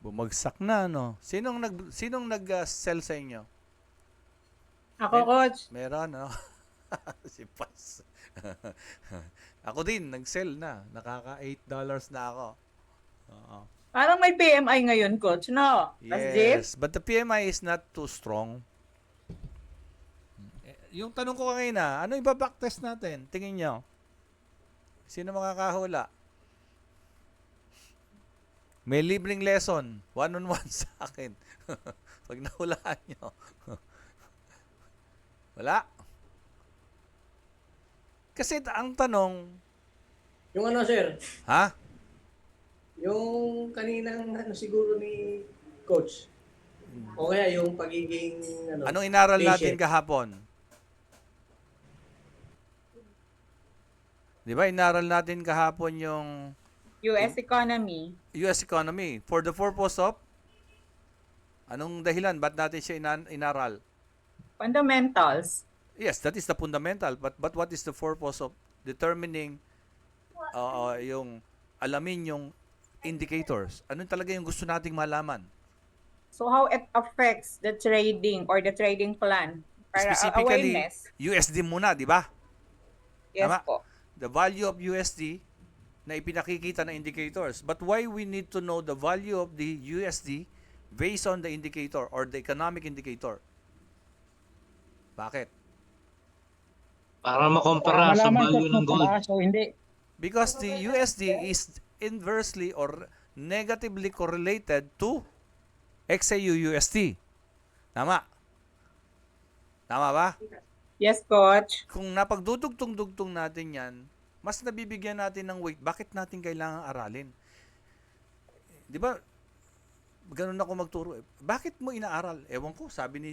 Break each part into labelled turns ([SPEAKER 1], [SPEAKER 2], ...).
[SPEAKER 1] Bumagsak na, no? Sinong nag-sell sa inyo?
[SPEAKER 2] Ako,
[SPEAKER 1] May,
[SPEAKER 2] coach.
[SPEAKER 1] meron, no? Si Paz. Ako din, nag-sell na. Nakaka $8 na ako. Oo.
[SPEAKER 2] Parang may PMI ngayon, coach, no? Pas Jeep?
[SPEAKER 1] Yes, but the PMI is not too strong. Yung tanong ko kanina, ano yung backtest natin? Tingin nyo. Sino makakahula? May libreng lesson. One-on-one sa akin. Pag nahulaan nyo. Wala. Kasi ang tanong,
[SPEAKER 3] Yung ano, sir,
[SPEAKER 1] ha?
[SPEAKER 3] yung kaninang ano siguro ni coach. O kaya yung pagiging ano,
[SPEAKER 1] Anong inaral natin
[SPEAKER 3] patient.
[SPEAKER 1] kahapon? Di ba, inaral natin kahapon yung
[SPEAKER 2] US economy.
[SPEAKER 1] US economy. For the purpose of, anong dahilan? Ba't natin siya inaral?
[SPEAKER 2] Fundamentals.
[SPEAKER 1] Yes, that is the fundamental. But what is the purpose of determining yung alamin yung indicators? Ano talaga yung gusto nating malaman?
[SPEAKER 2] So how it affects the trading or the trading plan? Para
[SPEAKER 1] Specifically,
[SPEAKER 2] awareness.
[SPEAKER 1] USD muna, di ba?
[SPEAKER 2] Yes
[SPEAKER 1] Tama?
[SPEAKER 2] po.
[SPEAKER 1] The value of USD na ipinakikita na indicators. But why we need to know the value of the USD based on the indicator or the economic indicator? Bakit?
[SPEAKER 4] Para makompara
[SPEAKER 5] Para
[SPEAKER 4] sa
[SPEAKER 5] malaman
[SPEAKER 4] value
[SPEAKER 5] kung
[SPEAKER 4] ng gold.
[SPEAKER 5] tumaas o hindi.
[SPEAKER 1] Because the USD is inversely or negatively correlated to XAU USD. Tama? Tama ba?
[SPEAKER 2] Yes, coach.
[SPEAKER 1] Kung napagdudugtong-dugtong natin yan, mas nabibigyan natin ng weight. Bakit natin kailangan aralin? Di ba, ganun ako magturo. Bakit mo inaaral? Ewan ko, sabi ni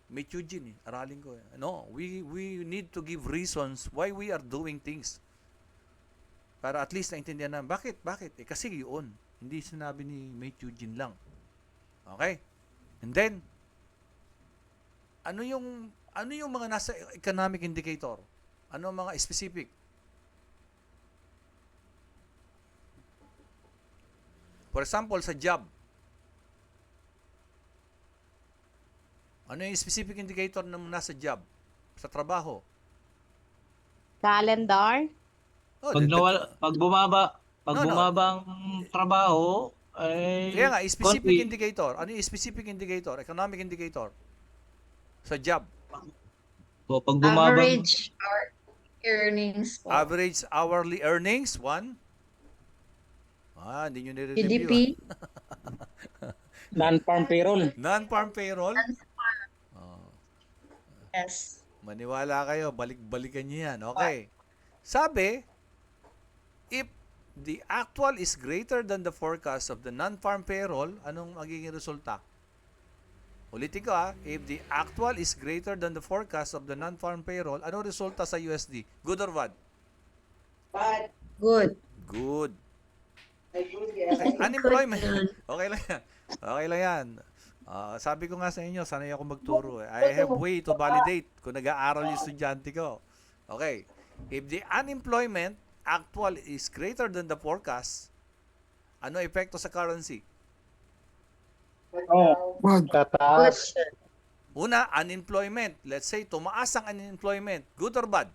[SPEAKER 1] Mate Eugene, aralin ko. No, we need to give reasons why we are doing things. Para at least naintindihan na, bakit? Kasi yun. Hindi sinabi ni Mate Eugene lang. Okay? And then, ano yung mga nasa economic indicator? Ano ang mga specific? For example, sa job. Ano yung specific indicator ng nasa job? Sa trabaho?
[SPEAKER 6] Calendar?
[SPEAKER 1] Oh,
[SPEAKER 4] Pag bumaba,
[SPEAKER 1] No, no.
[SPEAKER 4] ang trabaho, ay
[SPEAKER 1] Kaya nga, specific
[SPEAKER 4] konti.
[SPEAKER 1] indicator. Ano yung specific indicator? Economic indicator. Sa job.
[SPEAKER 4] So, pag bumaba,
[SPEAKER 6] Average earnings po.
[SPEAKER 1] Average hourly earnings, one. Hindi nyo nire-review.
[SPEAKER 6] GDP?
[SPEAKER 5] Non-farm payroll.
[SPEAKER 1] Non-farm payroll.
[SPEAKER 6] Yes.
[SPEAKER 1] Maniwala kayo, balik-balikan nyo yan. Okay. Sabi, if the actual is greater than the forecast of the non-farm payroll, anong magiging resulta? Ulitin ko if the actual is greater than the forecast of the non-farm payroll, anong resulta sa USD? Good or bad?
[SPEAKER 6] Good.
[SPEAKER 1] Good. Okay, unemployment. Okay lang yan. Okay lang yan. Sabi ko nga sa inyo, sanay ako magturo. I have way to validate kung nag-aaral yung estudyante ko. Okay. If the unemployment actual is greater than the forecast, ano epekto sa currency?
[SPEAKER 5] Oh, tataas.
[SPEAKER 1] Una, unemployment. Let's say, tumaas ang unemployment. Good or bad?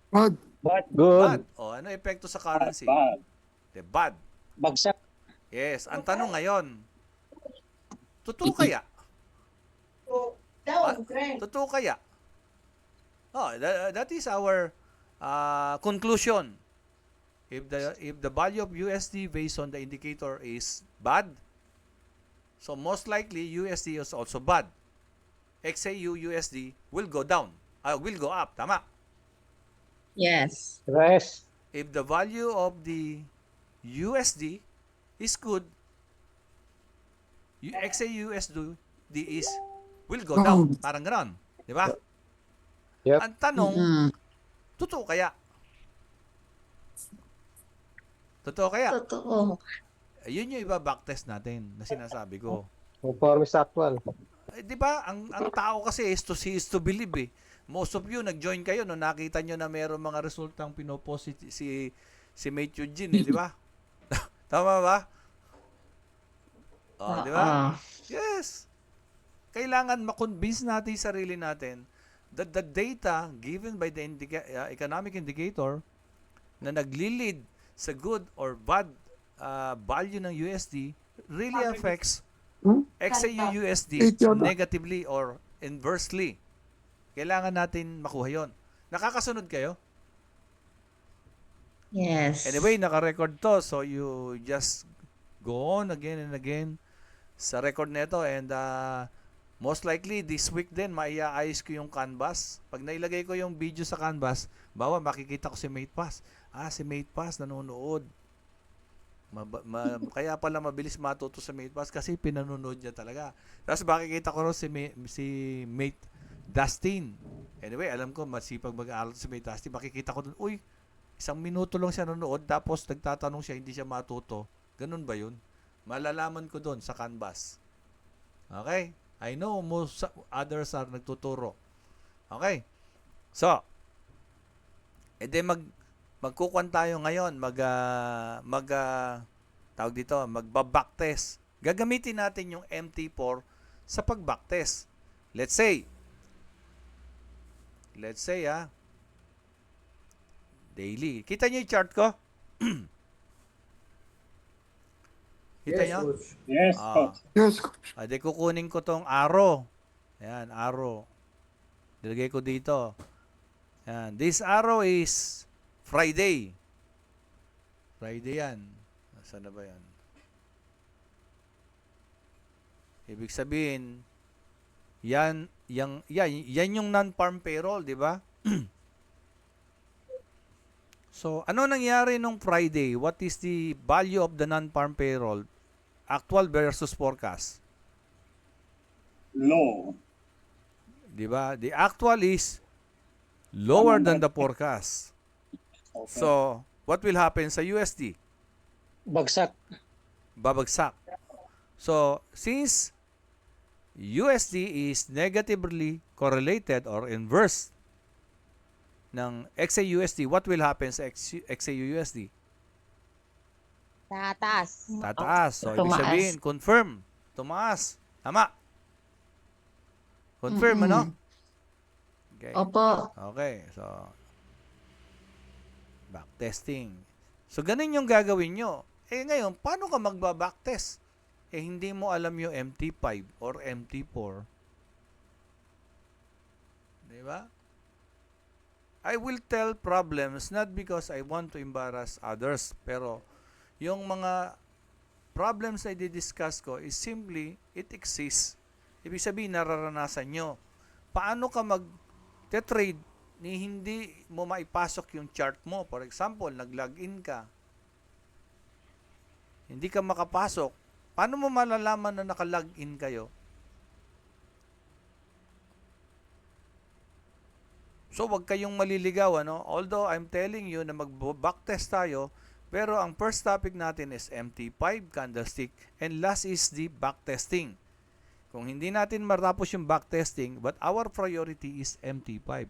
[SPEAKER 5] Bad.
[SPEAKER 1] Bad. Ano epekto sa currency?
[SPEAKER 5] Bad.
[SPEAKER 1] Bad.
[SPEAKER 5] Bagsak.
[SPEAKER 1] Yes. Ang tanong ngayon, totoo kaya? Totoo kaya? That is our conclusion. If the value of USD based on the indicator is bad, so most likely USD is also bad. XAU USD will go down. Will go up. Tama.
[SPEAKER 6] Yes.
[SPEAKER 5] Rest.
[SPEAKER 1] If the value of the USD is good, XAU USD will go down. Parang gano'n. Di ba?
[SPEAKER 5] Yep.
[SPEAKER 1] Ang tanong,
[SPEAKER 6] Mm.
[SPEAKER 1] totoo kaya? Totoo kaya?
[SPEAKER 6] Totoo.
[SPEAKER 1] Yun yung iba backtest natin na sinasabi ko.
[SPEAKER 5] Conforme sa actual.
[SPEAKER 1] Di ba, ang tao kasi is to see is to believe eh. Most of you, nag-join kayo no nakita nyo na mayroong mga resultang pinopost si Mate Eugene, di ba? Tama ba? Oh, di ba?
[SPEAKER 6] Oo.
[SPEAKER 1] Yes. Kailangan makonvince natin yung sarili natin that the data given by the economic indicator na nagli-lead sa good or bad value ng USD really affects XAU USD negatively or inversely. Kailangan natin makuha yon. Nakakasunod kayo?
[SPEAKER 6] Yes.
[SPEAKER 1] Anyway, naka-record to. So, you just go on again and again sa record nito. And most likely, this week din, maiaayos ko yung canvas. Pag nailagay ko yung video sa canvas, bawa makikita ko si MatePass. Si MatePass nanonood. Kaya pala mabilis matuto sa MatePass kasi pinanonood niya talaga. Tapos makikita ko rin si Mate Dustin. Anyway, alam ko, masipag mag-aaral si Mate Dustin. Makikita ko dun, uy, 1 minuto lang siya nanonood, tapos nagtatanong siya, hindi siya matuto. Ganun ba yun? Malalaman ko dun sa canvas. Okay? I know most others are nagtuturo. Okay? So, edi magkukuan tayo ngayon, tawag dito, magba-back test. Gagamitin natin yung MT4 sa pag-back test. Let's say, daily. Kita niyo yung chart ko? Kita
[SPEAKER 3] Yes,
[SPEAKER 1] niyo?
[SPEAKER 3] coach.
[SPEAKER 7] Yes, coach.
[SPEAKER 5] Yes, coach.
[SPEAKER 1] Ade kukunin ko tong arrow. Ayan, arrow. Dilagay ko dito. Ayan. This arrow is Friday. Friday yan. Nasaan na ba yan? Ibig sabihin, yan yung non-farm payroll, di ba? So, ano nangyari nung Friday? What is the value of the non-farm payroll? Actual versus forecast.
[SPEAKER 7] Low.
[SPEAKER 1] Di ba? The actual is lower than the forecast.
[SPEAKER 7] Okay.
[SPEAKER 1] So, what will happen sa USD?
[SPEAKER 5] Bagsak.
[SPEAKER 1] Babagsak. So, since USD is negatively correlated or inverse ng XAUSD, what will happen sa XAUUSD?
[SPEAKER 8] Tataas.
[SPEAKER 1] Tataas. So, ibig
[SPEAKER 6] Tumaas.
[SPEAKER 1] sabihin, confirm. Tumaas. Tama. Confirm, ano? Okay.
[SPEAKER 6] Opo.
[SPEAKER 1] Okay. So, backtesting. So, ganun yung gagawin nyo. Ngayon, paano ka magba-backtest? Hindi mo alam yung MT5 or MT4. Di ba? I will tell problems not because I want to embarrass others, pero yung mga problems na i-discuss ko is simply, it exists. Ibig sabihin, nararanasan nyo. Paano ka mag-trade ni hindi mo maipasok yung chart mo? For example, nag-login ka. Hindi ka makapasok. Paano mo malalaman na naka-login kayo? So, wag kayong maliligaw, ano? Although, I'm telling you na mag-backtest tayo, pero ang first topic natin is MT5 candlestick and last is the backtesting. Kung hindi natin matapos yung backtesting, but our priority is MT5.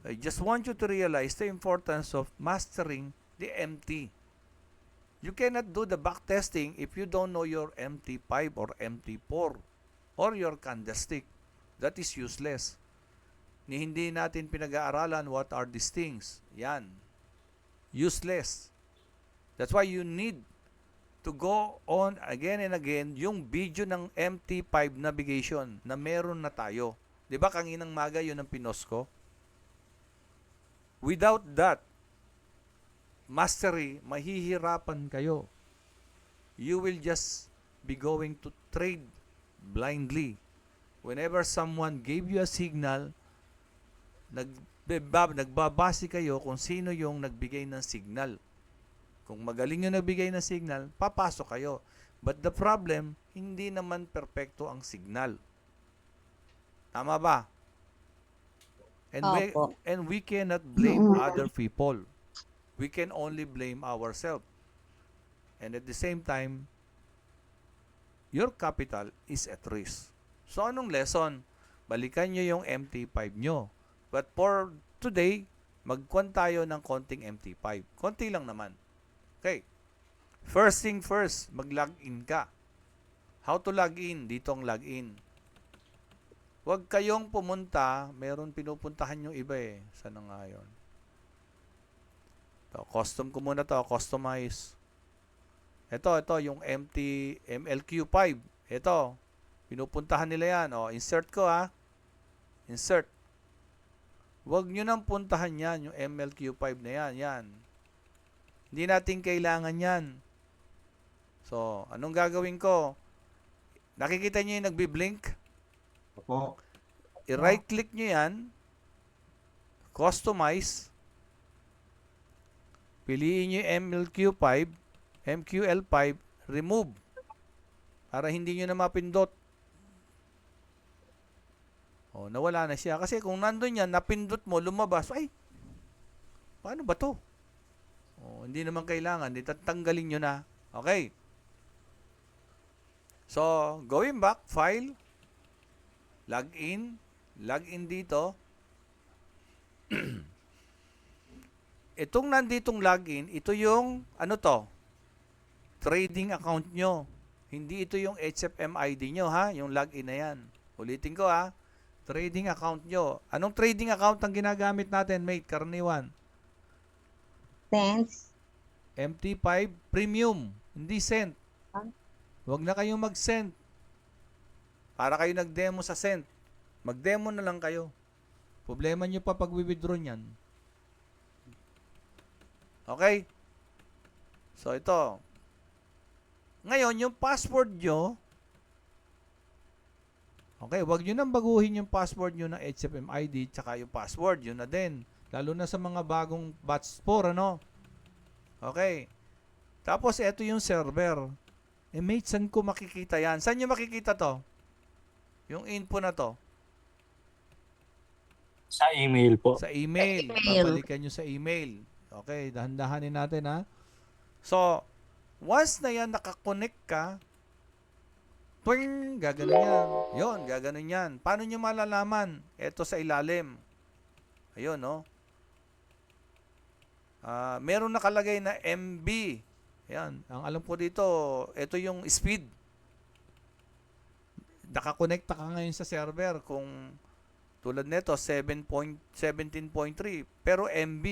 [SPEAKER 1] I just want you to realize the importance of mastering the MT. You cannot do the backtesting if you don't know your MT5 or MT4 or your candlestick. That is useless. Hindi natin pinag-aaralan what are these things. Yan. Useless. That's why you need to go on again and again yung video ng MT5 navigation na meron na tayo. 'Di ba kanginang maga yun ang pinost ko? Without that mastery, mahihirapan kayo. You will just be going to trade blindly. Whenever someone gave you a signal, nagbabase kayo kung sino yung nagbigay ng signal. Kung magaling yung nagbigay ng signal, papasok kayo. But the problem, hindi naman perpekto ang signal. Tama ba?
[SPEAKER 8] Opo.
[SPEAKER 1] And we cannot blame other people. We can only blame ourselves. And at the same time, your capital is at risk. So anong lesson? Balikan nyo yung MT5 nyo. But for today, magkuhan tayo ng konting MT5. Konti lang naman. Okay. First thing first, mag-login ka. How to log in? Dito ang login. Huwag kayong pumunta, meron pinupuntahan yung iba eh. Saan na nga yun? Ito, custom ko muna to, customize. Ito, yung MLQ5. Ito, pinupuntahan nila yan. O, insert ko ha. Insert. Huwag nyo nang puntahan yan, yung MLQ5 na yan. Yan. Hindi natin kailangan yan. So, anong gagawin ko? Nakikita nyo yung nagbi-blink?
[SPEAKER 4] Opo.
[SPEAKER 1] I-right click nyo yan. Customize. Piliin nyo yung MLQ5. MQL5. Remove. Para hindi nyo na mapindot. O, nawala na siya. Kasi kung nandun yan, napindot mo, lumabas. Ay, paano ba to? O, hindi naman kailangan. Tatanggalin nyo na. Okay. So, going back, file, login dito. Itong nanditong login, ito yung, ano to? Trading account nyo. Hindi ito yung HFM ID nyo, ha? Yung login na yan. Ulitin ko, ha? Trading account nyo. Anong trading account ang ginagamit natin, mate? Karaniwan.
[SPEAKER 6] Thanks.
[SPEAKER 1] MT5 Premium. Hindi Cent. Huwag na kayong mag-Cent. Para kayo nag-demo sa Cent. Mag-demo na lang kayo. Problema nyo pa pag withdraw nyan. Okay? So, ito. Ngayon, yung password nyo, okay, huwag nyo nang baguhin yung password nyo ng HFM ID tsaka yung password, yun na din. Lalo na sa mga bagong batch 4, ano? Okay. Tapos, ito yung server. Eh, mate, saan ko makikita yan? Saan nyo makikita to? Yung info na to?
[SPEAKER 5] Sa email po.
[SPEAKER 1] Sa email.
[SPEAKER 6] Sa email.
[SPEAKER 1] Babalikan nyo sa email. Okay, dahan-dahanin natin, ha? So, once na yan, nakakonect ka, twing, gaganon yan. Yun, gaganon yan. Paano nyo malalaman? Ito sa ilalim. Ayun, no? Meron nakalagay na MB. Yan. Ang alam ko dito, ito yung speed. Nakakonekta ka ngayon sa server kung tulad nito 17.3 pero MB.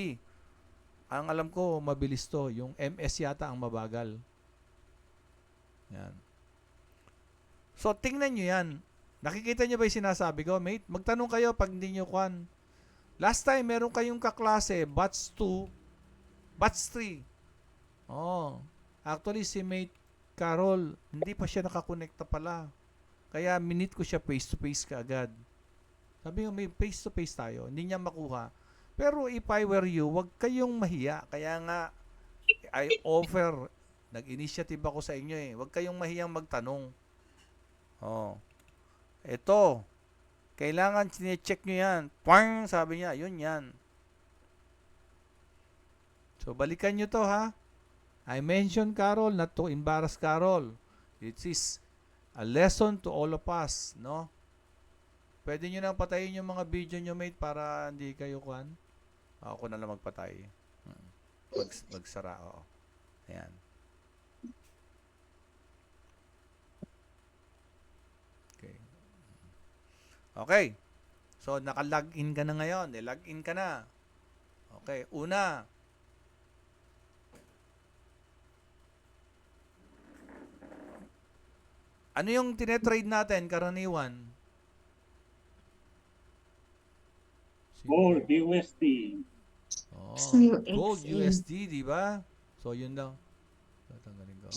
[SPEAKER 1] Ang alam ko mabilis to, yung MS yata ang mabagal. Yan. So tingnan niyo yan. Nakikita niyo ba 'yung sinasabi ko, mate? Magtanong kayo pag hindi niyo kwan. Last time meron kayong kaklase, batch 2, batch 3. Oh, actually si mate Carol, hindi pa siya nakakonekta pala. Kaya minute ko siya face to face kaagad. Sabi ko, may face to face tayo. Hindi niya makuha. Pero if I were you, wag kayong mahiya. Kaya nga, I offer, nag-initiative ako sa inyo eh. Wag kayong mahiyang magtanong. Oh. Ito, kailangan sinecheck nyo yan. Pwang! Sabi niya, yun yan. So, balikan nyo to ha. I mentioned Carol, not to embarrass Carol. It is a lesson to all of us, no? Pwede nyo nang patayin yung mga video nyo, mate, para hindi kayo kwan. Ako na lang magpatay. Magsara, oo. Ayan. Okay. Okay. So, naka-login ka na ngayon. Login ka na. Okay. Una, ano yung tinetrade natin, karaniwan?
[SPEAKER 5] Gold, USD.
[SPEAKER 1] Oh,
[SPEAKER 6] USD.
[SPEAKER 1] gold USD, di ba? So, yun daw. Tatanggalin ko.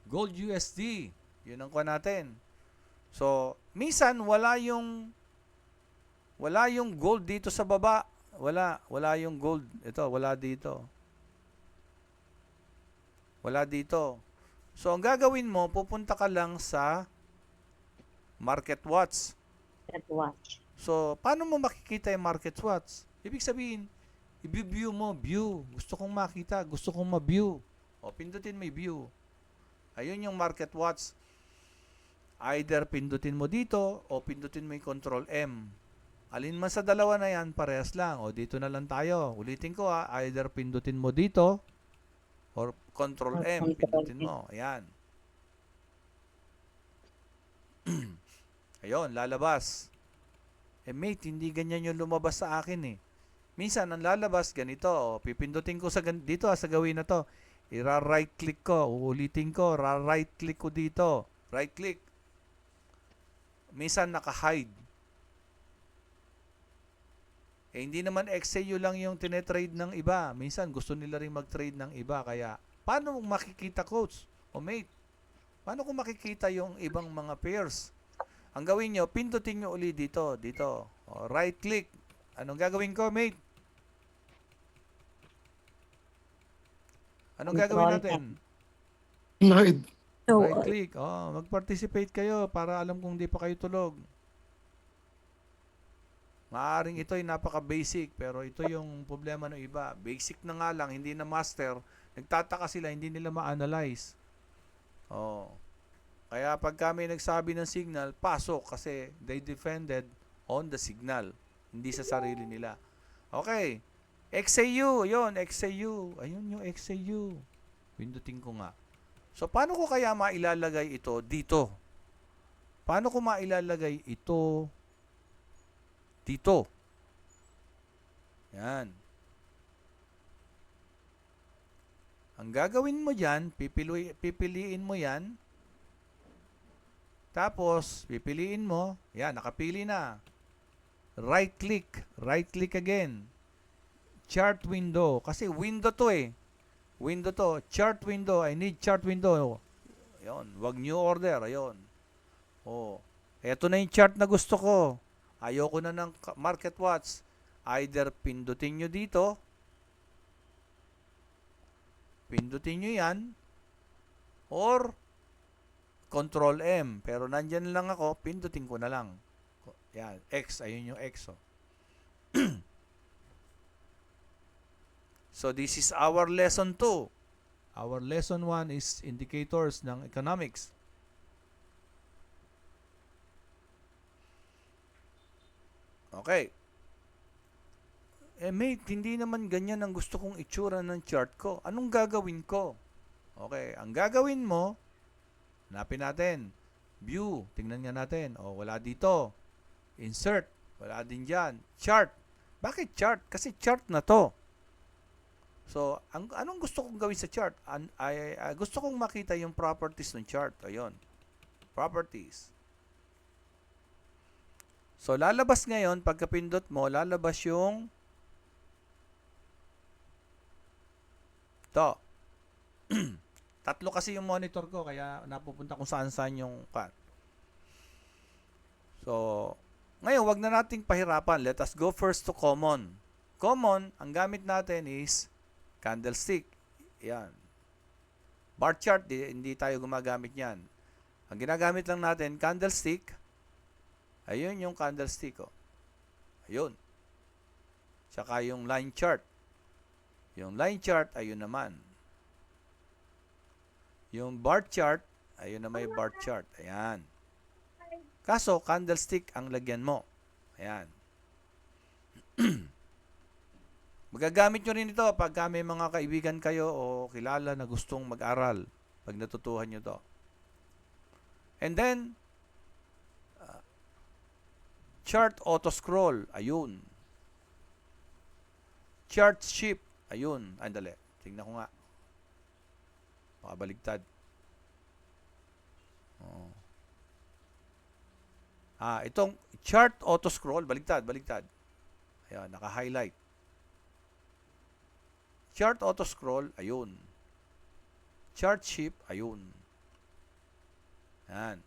[SPEAKER 1] Gold USD. Yun ang kuha natin. So, minsan, wala yung gold dito sa baba. Wala yung gold. Ito, wala dito. Wala dito. So, ang gagawin mo, pupunta ka lang sa Market Watch.
[SPEAKER 6] Watch.
[SPEAKER 1] So, paano mo makikita yung Market Watch? Ibig sabihin, i-view mo, view. Gusto kong makita, gusto kong ma-view. O, pindutin mo yung view. Ayun yung Market Watch. Either pindutin mo dito, o pindutin mo yung Control M. Alin man sa dalawa na yan, parehas lang. O, dito na lang tayo. Ulitin ko ha, either pindutin mo dito, Or Control M, pindutin mo. Ayan. Ayun, lalabas. Mate, hindi ganyan yung lumabas sa akin eh. Minsan, ang lalabas ganito. Pipindutin ko dito sa gawin na to. Ira-right click ko. Uulitin ko. Ra-right click ko dito. Right click. Minsan, naka-hide. Hindi naman XAU lang yung tinetrade ng iba. Minsan, gusto nila rin mag-trade ng iba. Kaya, paano makikita, coach? O mate, paano kung makikita yung ibang mga pairs? Ang gawin nyo, pindutin nyo uli dito. Dito. Right click. Anong gagawin ko, mate? Anong gagawin natin?
[SPEAKER 5] Hide.
[SPEAKER 1] Right click. Mag-participate kayo para alam kung di pa kayo tulog. Maaring ito ay napaka-basic, pero ito yung problema ng iba. Basic na nga lang, hindi na master. Nagtataka sila, hindi nila ma-analyze. Kaya pag kami nagsabi ng signal, pasok kasi they defended on the signal, hindi sa sarili nila. Okay. XAU, yun, XAU. Ayun yung XAU. Pindutin ko nga. So, paano ko kaya mailalagay ito dito? Paano ko mailalagay ito dito? Yan. Ang gagawin mo dyan, pipiliin mo yan. Tapos, pipiliin mo. Yan, nakapili na. Right click. Right click again. Chart window. Kasi window to eh. Window to. Chart window. I need chart window. Ayun. Wag new order. Ayun. Eto na yung chart na gusto ko. Ayoko na ng market watch. Either pindutin nyo dito. Pindutin nyo yan. Or Control M. Pero nandyan lang ako. Pindutin ko na lang. Yan. X. Ayun yung X. So, this is our lesson 2. Our lesson 1 is indicators ng economics. Okay. Mate, hindi naman ganyan ang gusto kong itsura ng chart ko. Anong gagawin ko? Okay, ang gagawin mo, hanapin natin. View, tingnan nga natin. Wala dito. Insert, wala din dyan. Chart. Bakit chart? Kasi chart na to. So, anong gusto kong gawin sa chart? Gusto kong makita yung properties ng chart. Ayun. Properties. So, lalabas ngayon, pagkapindot mo, lalabas yung to. Tatlo kasi yung monitor ko, kaya napupunta kung saan-saan yung pan. So, ngayon, wag na nating pahirapan. Let us go first to common. Common, ang gamit natin is candlestick. Yan. Bar chart, hindi tayo gumagamit yan. Ang ginagamit lang natin, candlestick. Ayun yung candlestick. Ayun. Tsaka yung line chart. Yung line chart, ayun naman. Yung bar chart, ayun na may bar chart. Ayan. Kaso, candlestick ang lagyan mo. Ayan. Magagamit nyo rin ito pag may mga kaibigan kayo o kilala na gustong mag-aral pag natutuhan nyo to. And then, chart auto-scroll. Ayun. Chart shift. Ayun. Andali. Tingnan ko nga. Makabaligtad. Itong chart auto-scroll. Baligtad. Ayan. Naka-highlight. Chart auto-scroll, ayun. Chart shift, ayun. Yan.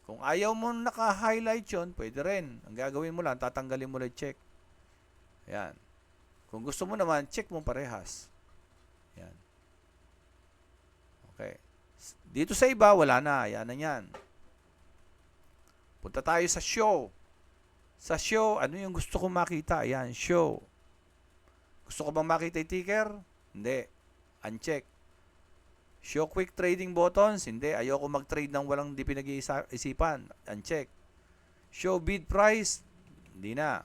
[SPEAKER 1] Kung ayaw mo naka-highlight yun, pwede rin. Ang gagawin mo lang, tatanggalin mo lang check. Yan. Kung gusto mo naman, check mo parehas. Yan. Okay. Dito sa iba, wala na. Yan na yan. Punta tayo sa show. Sa show, ano yung gusto kong makita? Ayan, show. Gusto ko bang makita yung ticker? Hindi. Uncheck. Show quick trading buttons? Hindi. Ayoko mag-trade ng walang di pinag-iisipan. Uncheck. Show bid price? Hindi na.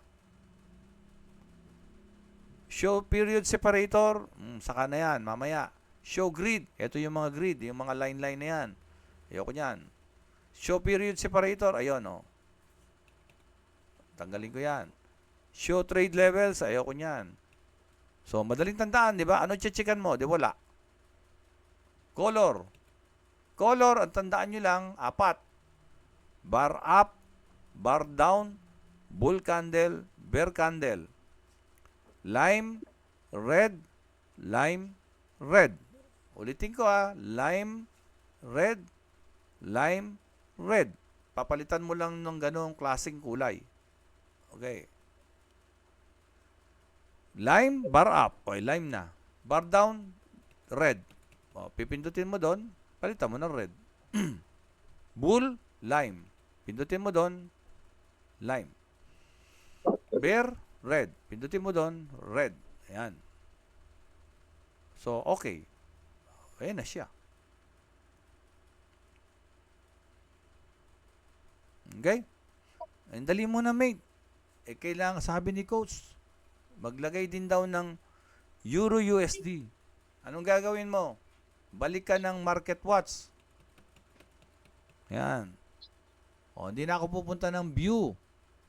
[SPEAKER 1] Show period separator? Saka na yan. Mamaya. Show grid. Ito yung mga grid, yung mga line-line na yan. Ayoko niyan. Show period separator. Ayun, oh. Tanggalin ko yan. Show trade levels. Ayoko niyan. So, madaling tandaan, di ba? Ano checkan mo? Di wala. Color. Color, ang tandaan nyo lang, 4. Bar up, bar down, bull candle, bear candle. Lime, red, lime, red. Ulitin ko lime, red, lime, red. Papalitan mo lang ng ganong klaseng kulay. Okay. Lime, bar up. O, lime na. Bar down, red. O, pipindutin mo doon, palitan mo ng red. Bull, lime. Pindutin mo doon, lime. Bear, red. Pindutin mo doon, red. Ayan. So, okay. Ayan na siya. Okay? Ang dali mo na, mate. Kailangan, sabi ni coach, maglagay din daw ng Euro USD. Anong gagawin mo? Balik ka ng market watch. Yan. O, hindi na ako pupunta ng view.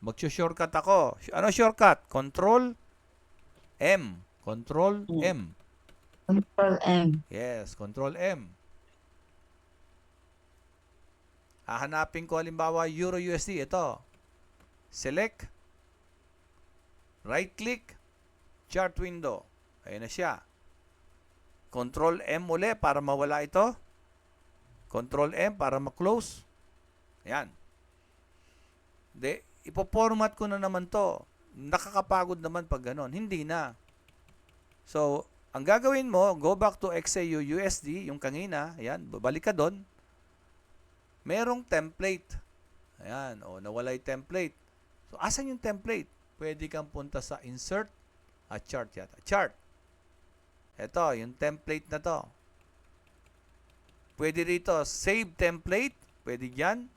[SPEAKER 1] Mag-shortcut ako. Ano shortcut? Control M. Control M.
[SPEAKER 6] Control M.
[SPEAKER 1] Yes, Control M. Hahanapin ko halimbawa Euro USD. Ito. Select. Right click. Chart window. Ayun na siya. Control M uli para mawala ito. Control M para ma-close. Ayan. Ipo-format ko na naman to. Nakakapagod naman pag ganon. Hindi na. So, ang gagawin mo, go back to XAU USD, yung kanina. Ayan, babalik ka doon. Merong template. Ayan, nawala yung template. So, asan yung template? Pwede kang punta sa insert. Chart yata. Chart. Ito, yung template na to. Pwede rito, save template. Pwede yan.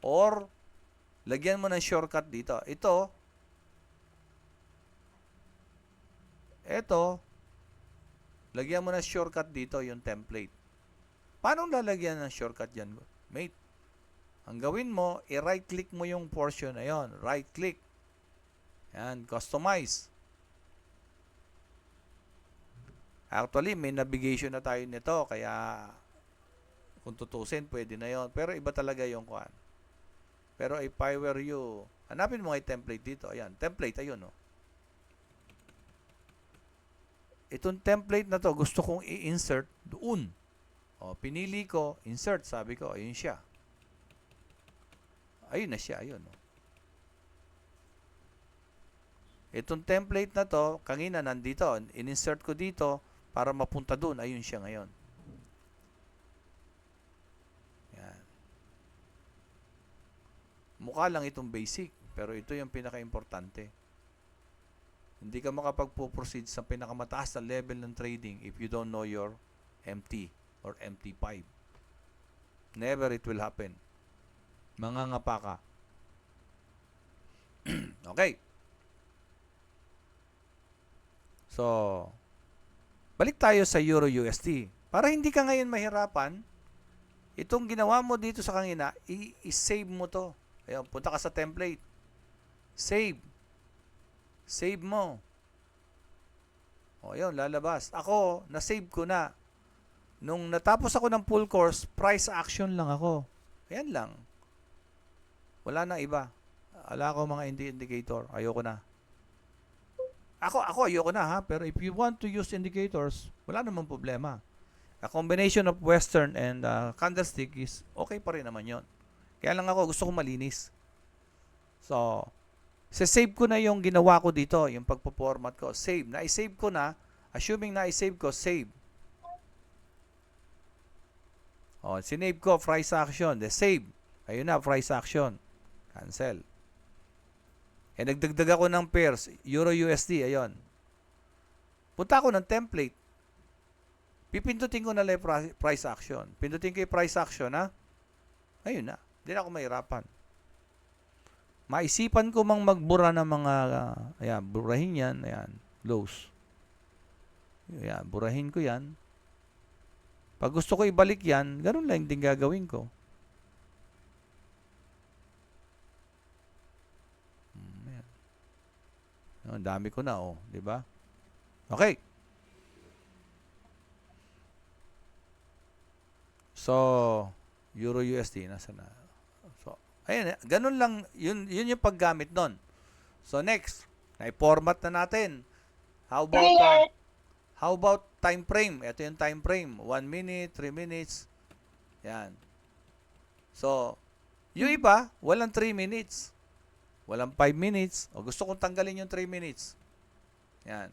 [SPEAKER 1] Or, lagyan mo ng shortcut dito. Ito, lagyan mo ng shortcut dito, yung template. Paano lalagyan ng shortcut yan, mate? Ang gawin mo, i-right click mo yung portion na yun. Right click. Yan, customize. Actually, may navigation na tayo nito, kaya kung tutusin, pwede na yon. Pero iba talaga yung kuhan. Pero if I were you, hanapin mo nga yung template dito. Ayan, template, ayun, no. Itong template na to, gusto kong i-insert doon. Pinili ko, insert, sabi ko, ayun siya. Ayun na siya, ayun, no. Itong template na to, kanina nandito, in-insert ko dito para mapunta doon. Ayun siya ngayon. Yan. Mukha lang itong basic, pero ito yung pinaka-importante. Hindi ka makapagpo-proceed sa pinakamataas na level ng trading if you don't know your MT or MT5. Never it will happen. Mangangapa ka. Okay. So, balik tayo sa Euro USD. Para hindi ka ngayon mahirapan, itong ginawa mo dito sa kanina, i-save mo to. Ayun, punta ka sa template. Save. Save mo. O, ayun, lalabas. Ako, na-save ko na. Nung natapos ako ng full course, price action lang ako. Ayan lang. Wala na iba. Ala ko mga indicator. Ayoko na. Ako ayoko na ha, pero if you want to use indicators, wala namang problema. A combination of western and candlestick is okay pa rin naman yon. Kaya lang ako gusto ko malinis. So, save ko na yung ginawa ko dito, yung pagpo-format ko. Save. Na-save ko na. Assuming na-save ko, save. Sinave ko, price action. Save. Ayun na, price action. Cancel. Nagdagdag ako ng pairs, Euro USD, ayun. Punta ako ng template. Pipindutin ko na lang price action. Pindutin ko yung price action, ha? Ayun na. Hindi na ako mahirapan. Maisipan ko mang magbura ng mga, ayan, burahin yan, ayan, lows. Ayan, burahin ko yan. Pag gusto ko ibalik yan, ganun lang din gagawin ko. Yan. Ang dami ko na, oh. Di ba? Okay. So, Euro USD, nasa na? So, ayun, ganun lang, yun yung paggamit nun. So, next, na-format na natin. How about time frame? Ito yung time frame. 1 minute, 3 minutes. Yan. So, yung iba, walang 3 minutes. Walang 5 minutes. O gusto kong tanggalin yung 3 minutes. Yan.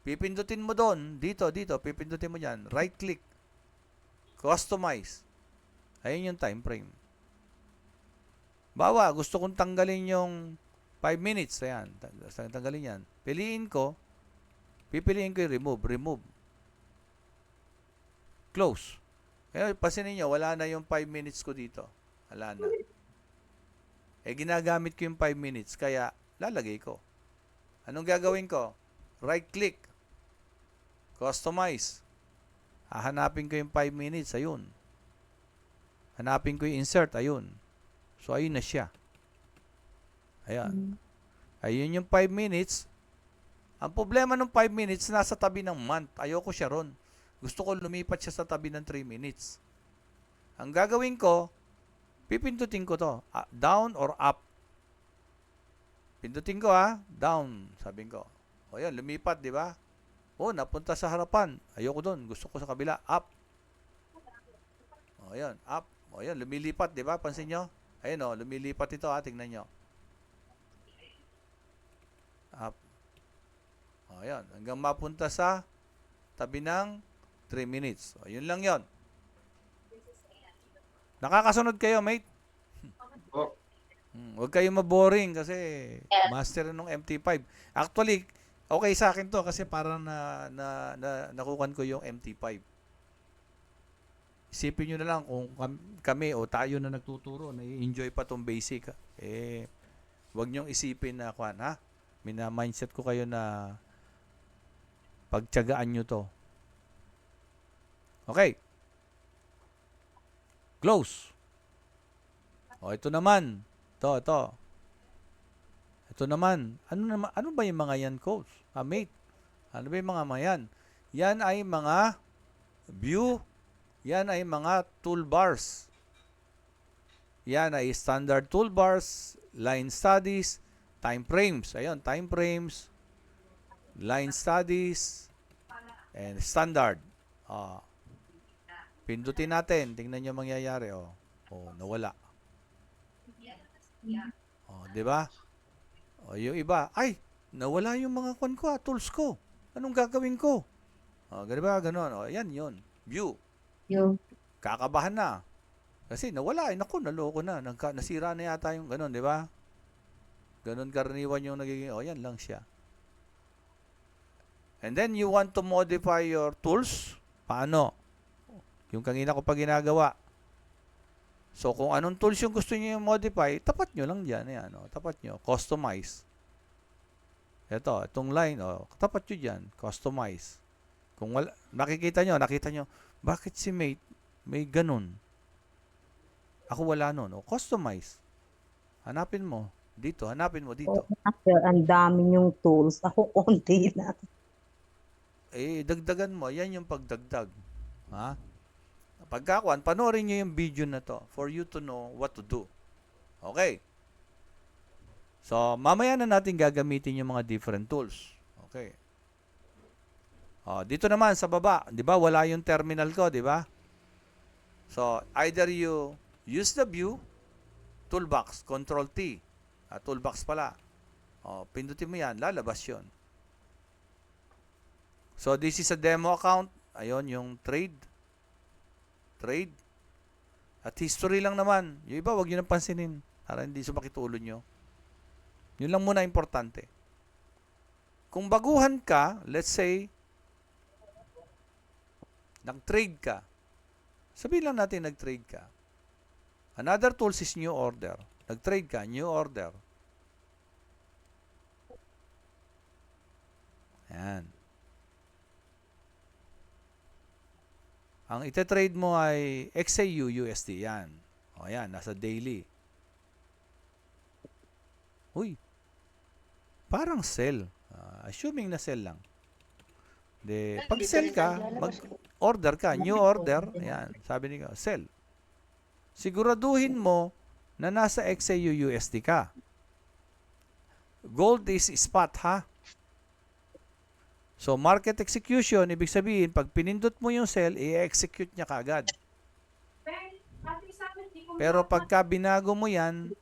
[SPEAKER 1] Pipindutin mo doon. Dito. Pipindutin mo dyan. Right click. Customize. Ayun yung time frame. Bawa, gusto kong tanggalin yung 5 minutes. Ayan. Tanggalin yan. Pipiliin ko yung remove. Close. Eh, pasinin nyo, wala na yung 5 minutes ko dito. Wala na. Eh, ginagamit ko yung 5 minutes, kaya lalagay ko. Anong gagawin ko? Right click. Customize. Hahanapin ko yung 5 minutes, ayun. Hanapin ko yung insert, ayun. So, ayun na siya. Ayan. Ayun yung 5 minutes. Ang problema ng 5 minutes, nasa tabi ng month. Ayoko siya ron. Gusto ko lumipat siya sa tabi ng 3 minutes. Ang gagawin ko, pipindutin ko to. Down or up. Pindutin ko down. Sabihin ko. O yan, lumipat, di ba? O, napunta sa harapan. Ayoko doon. Gusto ko sa kabila. Up. O yan, up. O yan, lumilipat, di ba? Pansin nyo? Ayun o, lumilipat ito tingnan nyo. Up. O yan, hanggang mapunta sa tabi ng 3 minutes. O, yun lang yon. Nakakasunod kayo, mate? Huwag kayong maboring kasi master ng MT5. Actually, okay sa akin to kasi parang nakukan ko yung MT5. Isipin nyo na lang kung kami o tayo na nagtuturo, na-enjoy pa tong basic. Huwag nyong isipin na mindset ko kayo na pagtiyagaan nyo to. Okay. Close. O, ito naman. Ito. Ito naman. Ano ba yung mga yan, coach? Mate. Ano ba yung mga yan? Yan ay mga view. Yan ay mga toolbars. Yan ay standard toolbars, line studies, time frames. Ayun, time frames, line studies, and standard. Pindutin natin. Tingnan nyo mangyayari. Nawala. Di ba? Yung iba, nawala yung mga tools ko. Anong gagawin ko? Ganun ba? Ganon. Yan yun. View. Kakabahan na. Kasi nawala. Naku, naloko na. Nasira na yata yung ganon, di ba? Ganon karaniwan yung nagiging, yan lang siya. And then, you want to modify your tools? Paano? Yung kanina ko pa ginagawa. So, kung anong tools yung gusto niyo yung modify, tapat nyo lang dyan. Yan, tapat nyo. Customize. Itong line, tapat nyo dyan. Customize. Kung nakita nyo, bakit si mate may ganun? Ako wala nun. Customize. Hanapin mo dito.
[SPEAKER 6] Ang dami yung tools. Ako konti lang.
[SPEAKER 1] Dagdagan mo. Yan yung pagdagdag. Pagkakuan, panoorin nyo yung video na to for you to know what to do. Okay. So, mamaya na natin gagamitin yung mga different tools. Okay. Dito naman sa baba, 'di ba? Wala yung terminal ko, 'di ba? So, either you use the view toolbox, control T. Toolbox pala. Pindutin mo 'yan, lalabas 'yon. So, this is a demo account. Ayun yung trade. At history lang naman. Yung iba, wag niyo nang pansinin para hindi sumakit ulo nyo. Yun lang muna importante. Kung baguhan ka, let's say, nag-trade ka. Sabihin lang natin nag-trade ka. Another tools is new order. Nag-trade ka, new order. Ayan. Ang ite-trade mo ay XAU USD yan. O yan, nasa daily. Uy, parang sell. Assuming na sell lang. Pag sell ka, mag-order ka, new order, ayan, sabi ni ko, sell. Siguraduhin mo na nasa XAU USD ka. Gold is spot, ha? So, market execution, ibig sabihin, pag pinindot mo yung sell, i-execute niya kaagad. Pero pagka binago mo yan,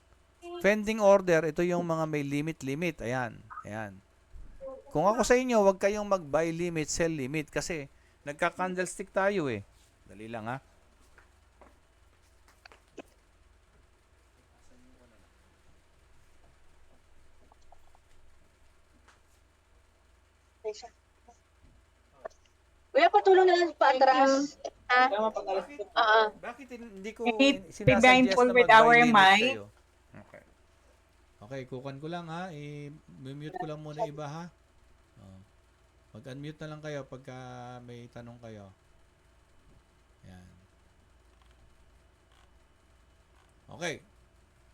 [SPEAKER 1] pending order, ito yung mga may limit. Ayan, ayan. Kung ako sa inyo, huwag kayong mag-buy limit, sell limit kasi nagka-candlestick tayo eh. Dali lang ha.
[SPEAKER 7] Kuya, patulong na lang pa atras. Ha?
[SPEAKER 1] Bakit hindi ko
[SPEAKER 2] We need to be
[SPEAKER 1] sinasuggest
[SPEAKER 2] mindful
[SPEAKER 1] na
[SPEAKER 2] with
[SPEAKER 1] mag-buy
[SPEAKER 2] our
[SPEAKER 1] limit
[SPEAKER 2] mic.
[SPEAKER 1] sa'yo? Okay. Okay, kukan ko lang ha. I-mute ko lang muna iba ha. Oh. Mag-unmute na lang kayo pagka may tanong kayo. Yan. Okay.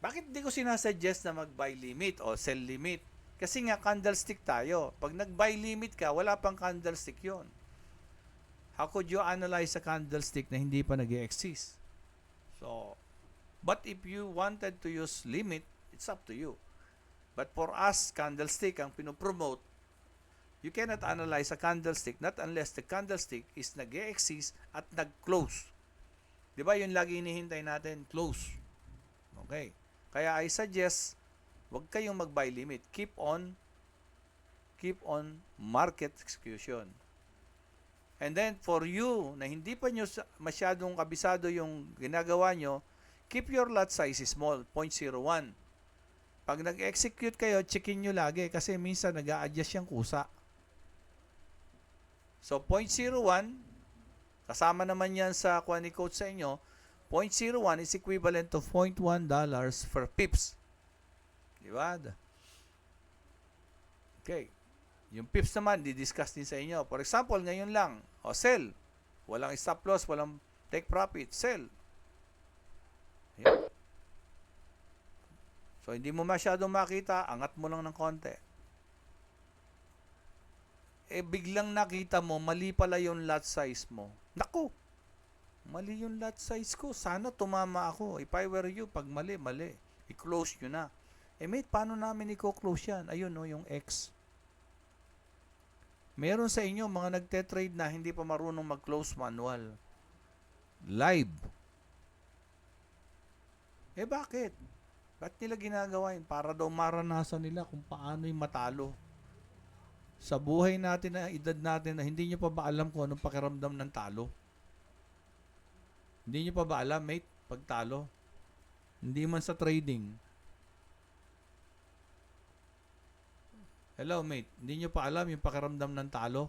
[SPEAKER 1] Bakit hindi ko sinasuggest na mag-buy limit o sell limit? Kasi nga candlestick tayo. Pag nag-buy limit ka, wala pang candlestick yon. How could you analyze a candlestick na hindi pa nag-exist? So, but if you wanted to use limit, it's up to you. But for us, candlestick ang pinopromote, you cannot analyze a candlestick not unless the candlestick is nag-exist at nag-close. Di ba yun lagi hinihintay natin? Close. Okay. Kaya I suggest, wag kayong mag-buy limit. Keep on market execution. And then, for you, na hindi pa nyo masyadong kabisado yung ginagawa nyo, keep your lot size small, 0.01. Pag nag-execute kayo, checkin nyo lagi kasi minsan nag-a-adjust yung kusa. So, 0.01, kasama naman yan sa Quani Coach sa inyo, 0.01 is equivalent to $0.1 per pips. Diba? Okay. Yung pips naman, di-discuss din sa inyo. For example, ngayon lang, sell. Walang stop loss, walang take profit, sell. Yan. So, hindi mo masyadong makita, angat mo lang ng konti. Biglang nakita mo, mali pala yung lot size mo. Naku! Mali yung lot size ko. Sana tumama ako. If I were you, pag mali. I-close nyo na. Mate, paano namin i-close yan? Ayun, no, yung X. Meron sa inyo mga nagte-trade na hindi pa marunong mag-close manual. Live. Bakit? Ba't nila ginagawa yun? Para daw maranasan nila kung paano yung matalo. Sa buhay natin na edad natin na hindi nyo pa ba alam kung anong pakiramdam ng talo? Hindi nyo pa ba alam, mate, pag talo? Hindi man sa trading. Hello, mate. Hindi nyo pa alam yung pakiramdam ng talo?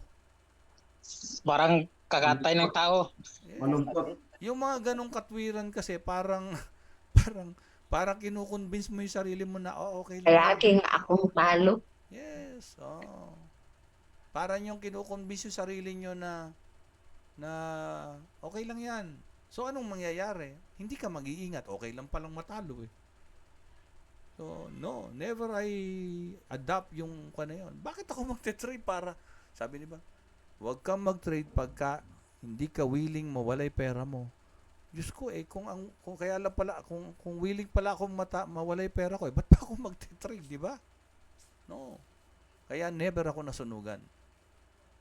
[SPEAKER 8] Parang kakatay ng tao.
[SPEAKER 1] Yung mga ganong katwiran kasi parang kinukonvince mo yung sarili mo na okay lang.
[SPEAKER 7] Laging akong talo.
[SPEAKER 1] Yes, Parang yung kinukonvince yung sarili nyo na okay lang yan. So, anong mangyayari? Hindi ka mag-iingat. Okay lang palang matalo eh. So, no, never I adopt yung yun. Bakit ako magte-trade para, sabi niba, huwag kang mag-trade pagka hindi ka willing mawalay pera mo. Diyos ko kung kaya lang pala, kung willing pala akong mawalay pera ko, ba't pa ako magte-trade, di ba? No. Kaya never ako nasunugan.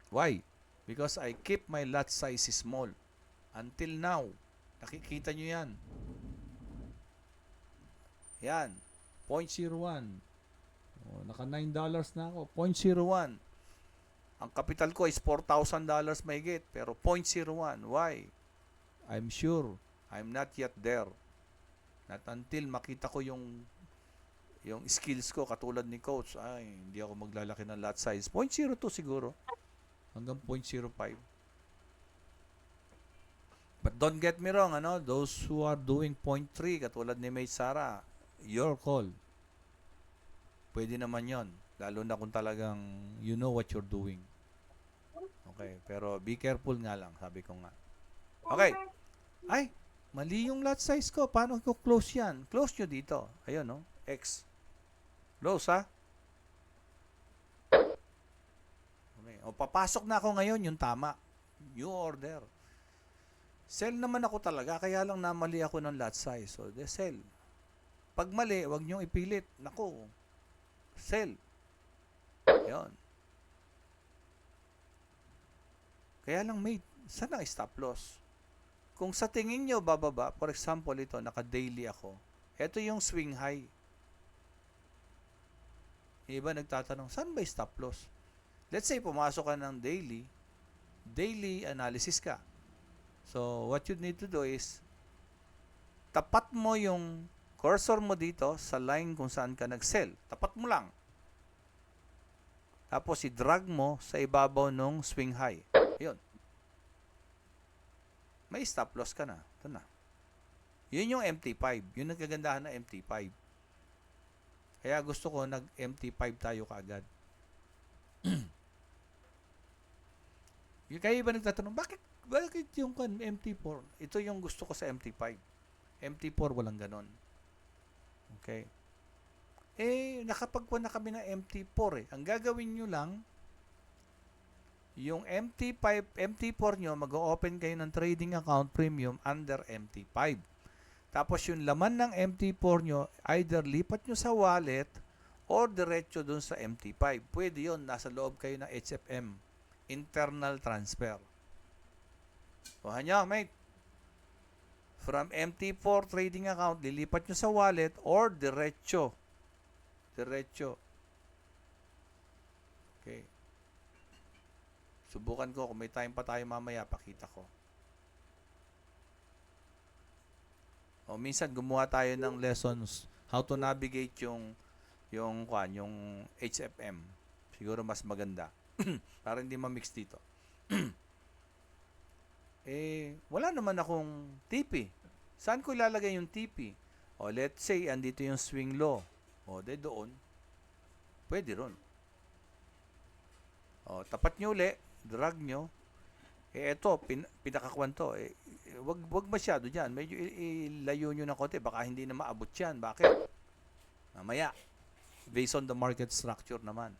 [SPEAKER 1] Why? Because I keep my lot size small. Until now. Nakikita nyo yan. Yan. 0.01. Naka $9 na ako. 0.01. Ang capital ko is $4,000 mahigit. Pero 0.01. Why? I'm sure I'm not yet there. Not until makita ko yung skills ko katulad ni coach. Hindi ako maglalaki ng lot size. 0.02 siguro. Hanggang 0.05. But don't get me wrong, those who are doing 0.3 katulad ni May Sara, your call. Pwede naman yon, lalo na kung talagang you know what you're doing. Okay, pero be careful nga lang, sabi ko nga. Okay. Ay, mali yung lot size ko. Paano ko close yan? Close nyo dito. Ayun, no? X. Close, ha? Okay. O, papasok na ako ngayon, yung tama. New order. Sell naman ako talaga, kaya lang namali ako ng lot size. So, de sell. Pag mali, wag nyo ipilit. Nako. Sell. Ayun. Kaya lang, mate, saan ang stop loss? Kung sa tingin nyo bababa, for example, ito, naka-daily ako. Ito yung swing high. Iba nagtatanong, saan ba yung stop loss? Let's say, pumasok ka ng daily analysis ka. So, what you need to do is, tapat mo yung cursor mo dito sa line kung saan ka nag-sell. Tapat mo lang. Tapos, i-drag mo sa ibabaw ng swing high. Yun. May stop loss ka na. Ito na. Yun yung MT5. Yun ang kagandahan ng MT5. Kaya gusto ko nag-MT5 tayo kaagad. Kaya iba nagtatanong, bakit yung MT4? Ito yung gusto ko sa MT5. MT4 walang ganon. Okay. Nakapagkuha na kami ng MT4 eh. Ang gagawin nyo lang, yung MT4 nyo, mag-open kayo ng trading account premium under MT5. Tapos yung laman ng MT4 nyo, either lipat nyo sa wallet or diretso dun sa MT5. Pwede yun, nasa loob kayo ng HFM, internal transfer. Kuha nyo, mate. From MT4 trading account, lilipat nyo sa wallet or diretso. Okay. Subukan ko, kung may time pa tayo mamaya, pakita ko. O minsan gumawa tayo ng lessons how to navigate yung HFM. Siguro mas maganda para hindi ma-mix dito. Wala naman akong TP. Saan ko ilalagay yung TP? O let's say andito yung swing low. O doon. Pwede ron. O tapat nyo uli, drag nyo. Eto, pinakakwan to. Wag masyado dyan. Medyo ilayo nyo ng konti. Baka hindi na maabot yan. Bakit? Mamaya. Based on the market structure naman.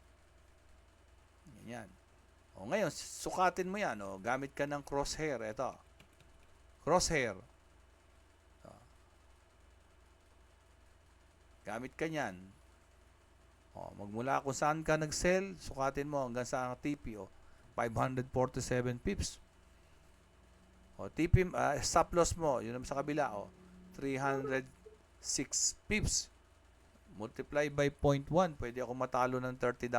[SPEAKER 1] Yan. O ngayon, sukatin mo yan. O, gamit ka ng crosshair. Eto. Crosshair. O. Gamit ka nyan. O, magmula kung saan ka nag-sell, sukatin mo hanggang sa TP. O, 547 pips. O, TP, stop loss mo, yun naman sa kabila, o, 306 pips. Multiply by 0.1, pwede ako matalo ng $30.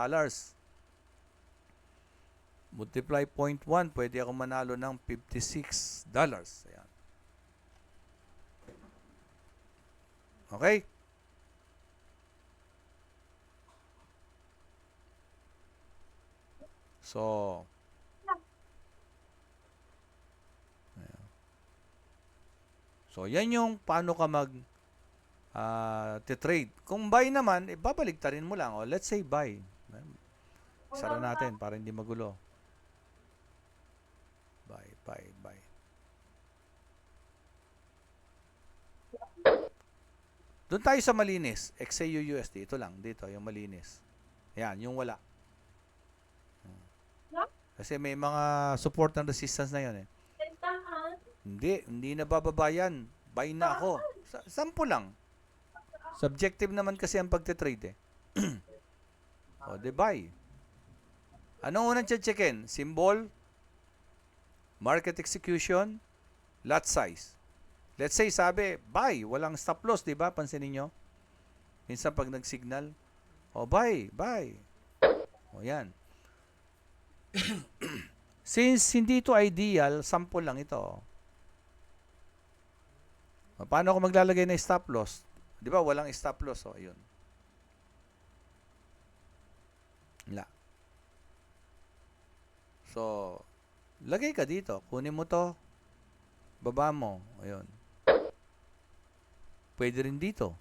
[SPEAKER 1] Multiply 0.1, pwede ako manalo ng $56. Ayan. Okay? So, yan yung paano ka trade. Kung buy naman, babaliktarin mo lang. O, let's say buy. Sara natin para hindi magulo. Buy. Doon tayo sa malinis. XAUUSD. Ito lang. Dito, yung malinis. Yan, yung wala. Kasi may mga support and resistance na yun eh. Hindi na bababa yan. Buy na ako. Sample lang. Subjective naman kasi ang pagte-trade eh. O, de buy. Anong unang checkin? Symbol, market execution, lot size. Let's say, sabi, buy. Walang stop loss, di ba? Pansinin nyo. Minsan pag nag-signal, o, buy. O, yan. Since hindi ito ideal, sample lang ito. Paano ako maglalagay ng stop loss? Di ba walang stop loss? O, ayun. Wala. So, lagay ka dito. Kunin mo to. Baba mo. Ayun. Pwede rin dito.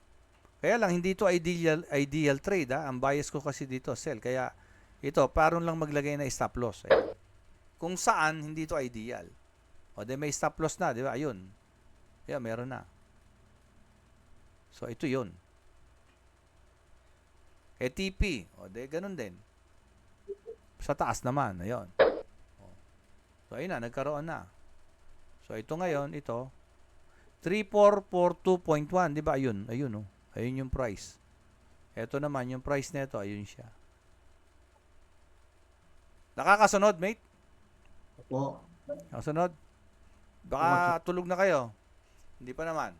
[SPEAKER 1] Kaya lang, hindi ito ideal trade. Ha? Ang bias ko kasi dito, sell. Kaya, ito, parang lang maglagay na stop loss. Ayun. Kung saan, hindi ito ideal. O, de may stop loss na, di ba? Ayun. Yeah, meron na. So, ito yun. TP. O, de ganun din. Sa taas naman. Ayun. O. So, ayun na. Nagkaroon na. So, ito ngayon, ito. 3442.1. Di ba? Ayun. Ayun, oh. Ayun yung price. Ito naman, yung price nito, ayun siya. Nakakasunod, mate?
[SPEAKER 5] Opo.
[SPEAKER 1] Nakasunod? Baka tulog na kayo. Hindi pa naman.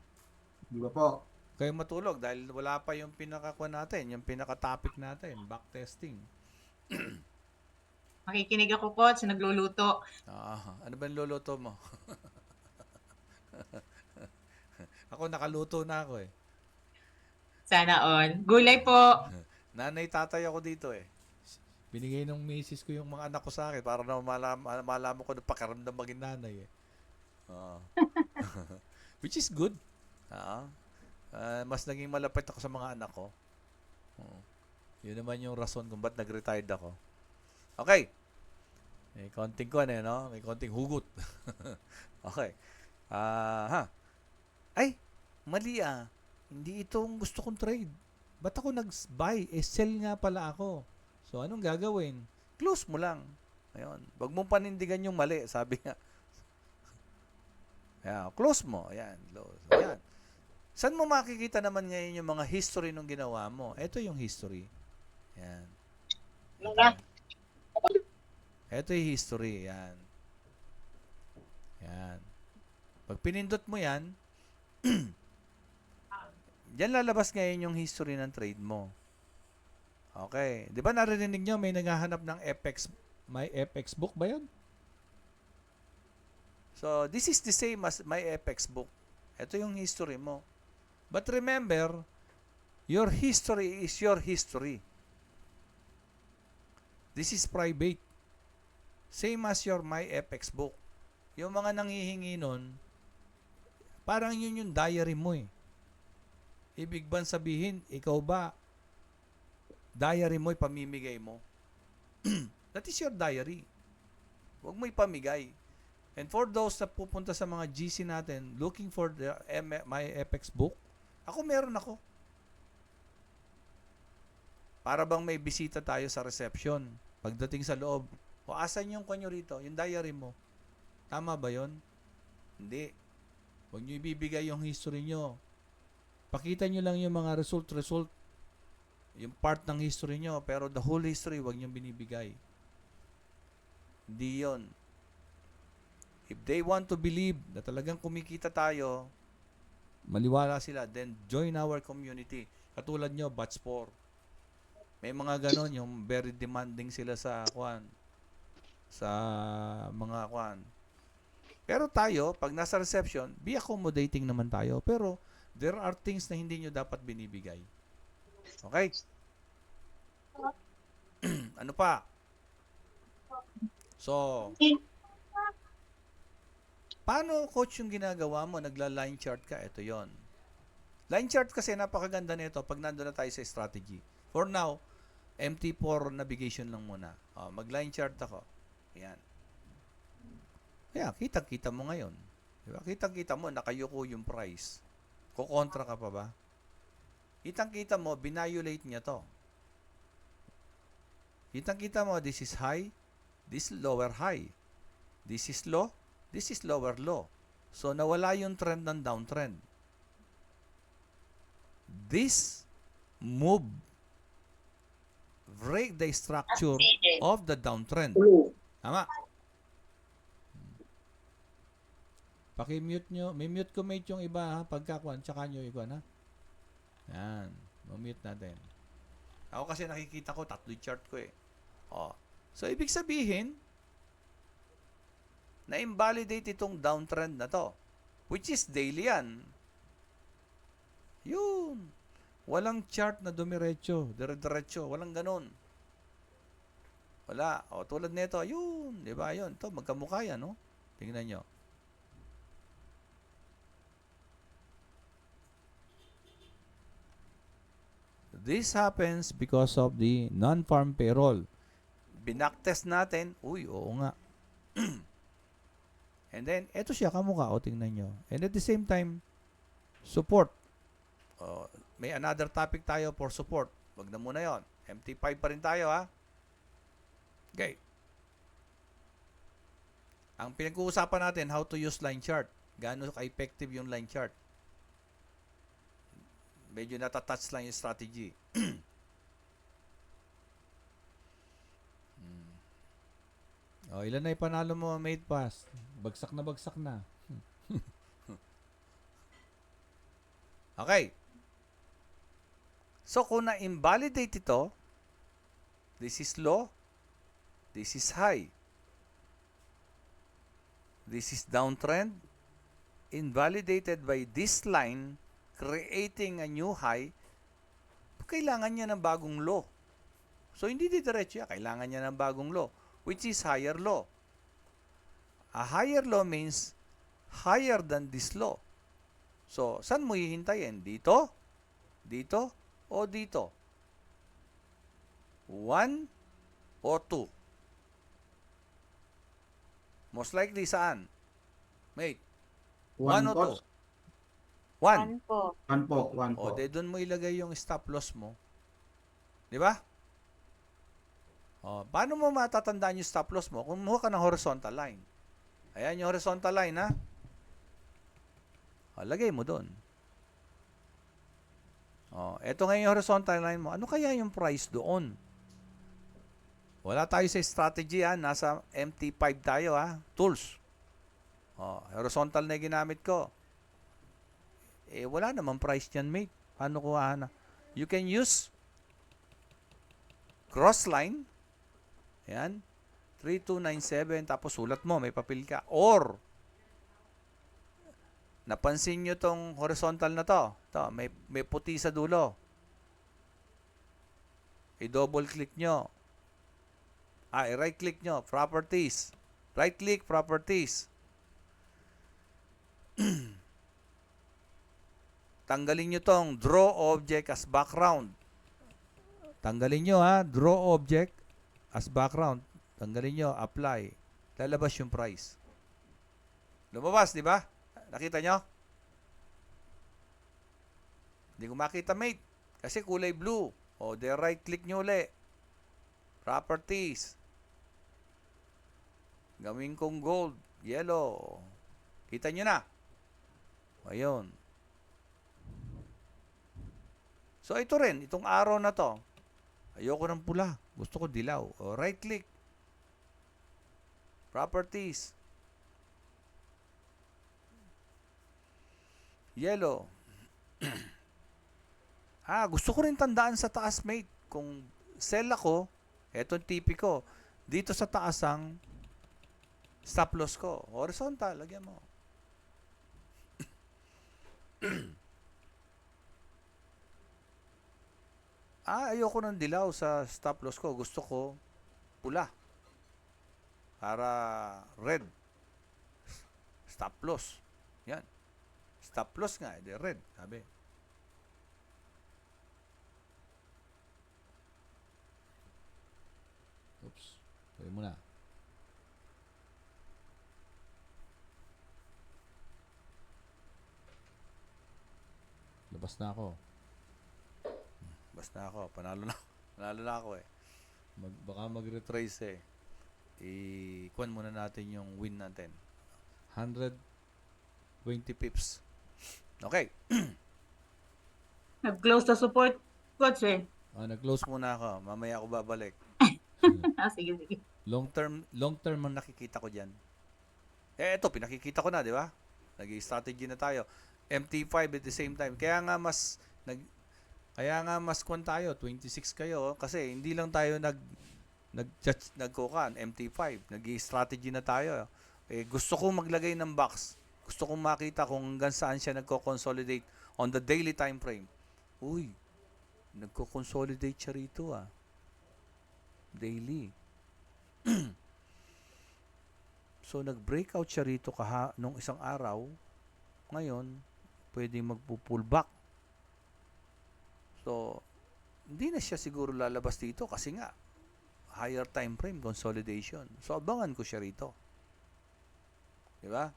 [SPEAKER 5] Di ba po?
[SPEAKER 1] Kayo matulog dahil wala pa yung pinakakuha natin, yung pinaka-topic natin, backtesting.
[SPEAKER 2] Makikinig ako, coach, nagluluto.
[SPEAKER 1] Ano ba yung luluto mo? Ako, nakaluto na ako eh.
[SPEAKER 2] Sana on. Gulay po.
[SPEAKER 1] Nanay, tatay ako dito eh. Binigay ng misis ko yung mga anak ko sa akin para na malaman ko na pakiramdam maging nanay eh. Oo. Which is good. Mas naging malapit ako sa mga anak ko. Oo. Yun naman yung rason kung ba't nag-retired ako. Okay. May konting ko no? May konting hugot. Okay. Ay, mali ah. Hindi itong gusto kong trade. Ba't ako nag-buy? Sell nga pala ako. So, anong gagawin? Close mo lang. Ayun. Wag mong panindigan yung mali, sabi nga. Ayan, close mo. Ayan, close. Ayan. Saan mo makikita naman ngayon yung mga history nung ginawa mo? Ito yung history. Ayan. Ito yung history. Ayan. Ayan. Pag pinindot mo yan, diyan lalabas ngayon yung history ng trade mo. Okay. Di ba narinig nyo may naghahanap ng FX, may FX book ba yun? So, this is the same as my FX book. Ito yung history mo. But remember, your history is your history. This is private. Same as your my FX book. Yung mga nanghihingi nun, parang yun yung diary mo eh. Ibig bang sabihin, ikaw ba, diary mo ipamimigay mo? That is your diary. Huwag mo ipamigay. And for those na pupunta sa mga GC natin, looking for the my FX book, ako meron ako. Para bang may bisita tayo sa reception. Pagdating sa loob, o asan yung kanyo rito? Yung diary mo. Tama ba yon? Hindi. Huwag nyo ibibigay yung history nyo. Pakita nyo lang yung mga result. Yung part ng history nyo. Pero the whole history, huwag nyo binibigay. Hindi yun. If they want to believe na talagang kumikita tayo, maliwala sila, then join our community. Katulad nyo, batch 4. May mga ganon, yung very demanding sila sa mga kwan. Pero tayo, pag nasa reception, be accommodating naman tayo. Pero there are things na hindi nyo dapat binibigay. Okay? Ano pa? So, paano, coach, yung ginagawa mo? Nagla-line chart ka? Ito yon. Line chart kasi napakaganda nito pag nandun na tayo sa strategy. For now, MT4 navigation lang muna. Mag-line chart ako. Ayan. Kaya, kitang-kita mo ngayon. Diba? Kitang-kita mo, nakayuko yung price. Kukontra ka pa ba? Kitang-kita mo, binayolate niya to. Kitang-kita mo, this is high, this is lower high. This is low, this is lower low. So, nawala yung trend ng downtrend. This move break the structure of the downtrend. Tama? Paki-mute nyo. May mute ko mate yung iba ha. Pagkakuan, tsaka nyo ikuan ha. Yan. Mute natin. Ako kasi nakikita ko, 3 chart ko eh. So, ibig sabihin, na-invalidate itong downtrend na to. Which is daily yan. Yun. Walang chart na dumiretso, dire-diretso. Walang ganun. Wala. Tulad nito, yun. Diba? Yun. Ito, magkamukha yan, no? Tingnan nyo. This happens because of the non-farm payroll. Binaktest natin, oo nga. And then, eto siya, kamukha. O, tingnan nyo. And at the same time, support. May another topic tayo for support. Wag na muna yon. MT5 pa rin tayo, ha? Okay. Ang pinag-uusapan natin, how to use line chart. Gaano ka-effective yung line chart. Medyo natatouch lang yung strategy. Ilan na ipanalo mo, mate pass? Bagsak na bagsak na. Okay. So, kung na-invalidate ito, this is low, this is high. This is downtrend, invalidated by this line, creating a new high, kailangan niya ng bagong low. So, hindi diretso yan. Kailangan niya ng bagong low, which is higher low. A higher low means higher than this low. So, saan mo hihintayin? Dito? Dito? O dito? 1 o 2? Most likely saan? Mate? 1 o 2? 1.
[SPEAKER 7] po.
[SPEAKER 5] One
[SPEAKER 1] O,
[SPEAKER 5] po.
[SPEAKER 1] doon mo ilagay yung stop loss mo. Di ba? O, paano mo matatandaan yung stop loss mo? Kumuha ka ng horizontal line. Ayan yung horizontal line, ha? O, lagay mo doon. O, eto ngayon yung horizontal line mo. Ano kaya yung price doon? Wala tayo sa strategy, ha? Nasa MT5 tayo, ha? Tools. O, horizontal na yung ginamit ko. Wala naman price dyan, mate. Paano kuha na? You can use cross line. Ayan. 3297. Tapos sulat mo. May papel ka. Or, napansin nyo tong horizontal na to. Ito, may puti sa dulo. I-double click nyo. I-right click nyo. Properties. Right click, properties. Tanggalin nyo tong draw object as background. Tanggalin nyo, ha. Draw object as background. Tanggalin nyo. Apply. Lalabas yung price. Lumabas, di ba? Nakita nyo? Hindi ko makita, mate. Kasi kulay blue. O, right click nyo uli. Properties. Gawin kong gold. Yellow. Kita nyo na. Ayun. So, ito rin. Itong arrow na to. Ayoko ng pula. Gusto ko dilaw. O, right click. Properties. Yellow. Gusto ko rin tandaan sa taas, mate. Kung sell ako, etong TP ko. Dito sa taas ang stop loss ko. Horizontal. Lagyan mo. Ayoko ng dilaw sa stop loss ko. Gusto ko pula. Para red. Stop loss. Yan. Stop loss nga. Red. Sabi. Oops. Sabi mo na. Labas na ako. Basta ako, panalo na ako eh. Baka mag-retrace eh. I-kuhan muna natin yung win natin. 120 pips. Okay.
[SPEAKER 2] Nag-close the support, coach eh.
[SPEAKER 1] Nag-close muna ako. Mamaya ako babalik.
[SPEAKER 2] Sige, sige.
[SPEAKER 1] Long term ang nakikita ko diyan. Ito pinakikita ko na, di ba? Nag-strategy na tayo. MT5 at the same time. Kaya nga mas kwan tayo, 26 kayo kasi hindi lang tayo nagkukan MT5, nag-strategy na tayo. Gusto kong maglagay ng box. Gusto kong makita kung hanggang saan siya nagko-consolidate on the daily time frame. Uy, nagko-consolidate siya rito Daily. So nag-breakout siya rito nung isang araw. Ngayon, pwedeng magpo-pull back. So, hindi na siya siguro lalabas dito kasi nga higher time frame consolidation. So, abangan ko siya rito. Di ba?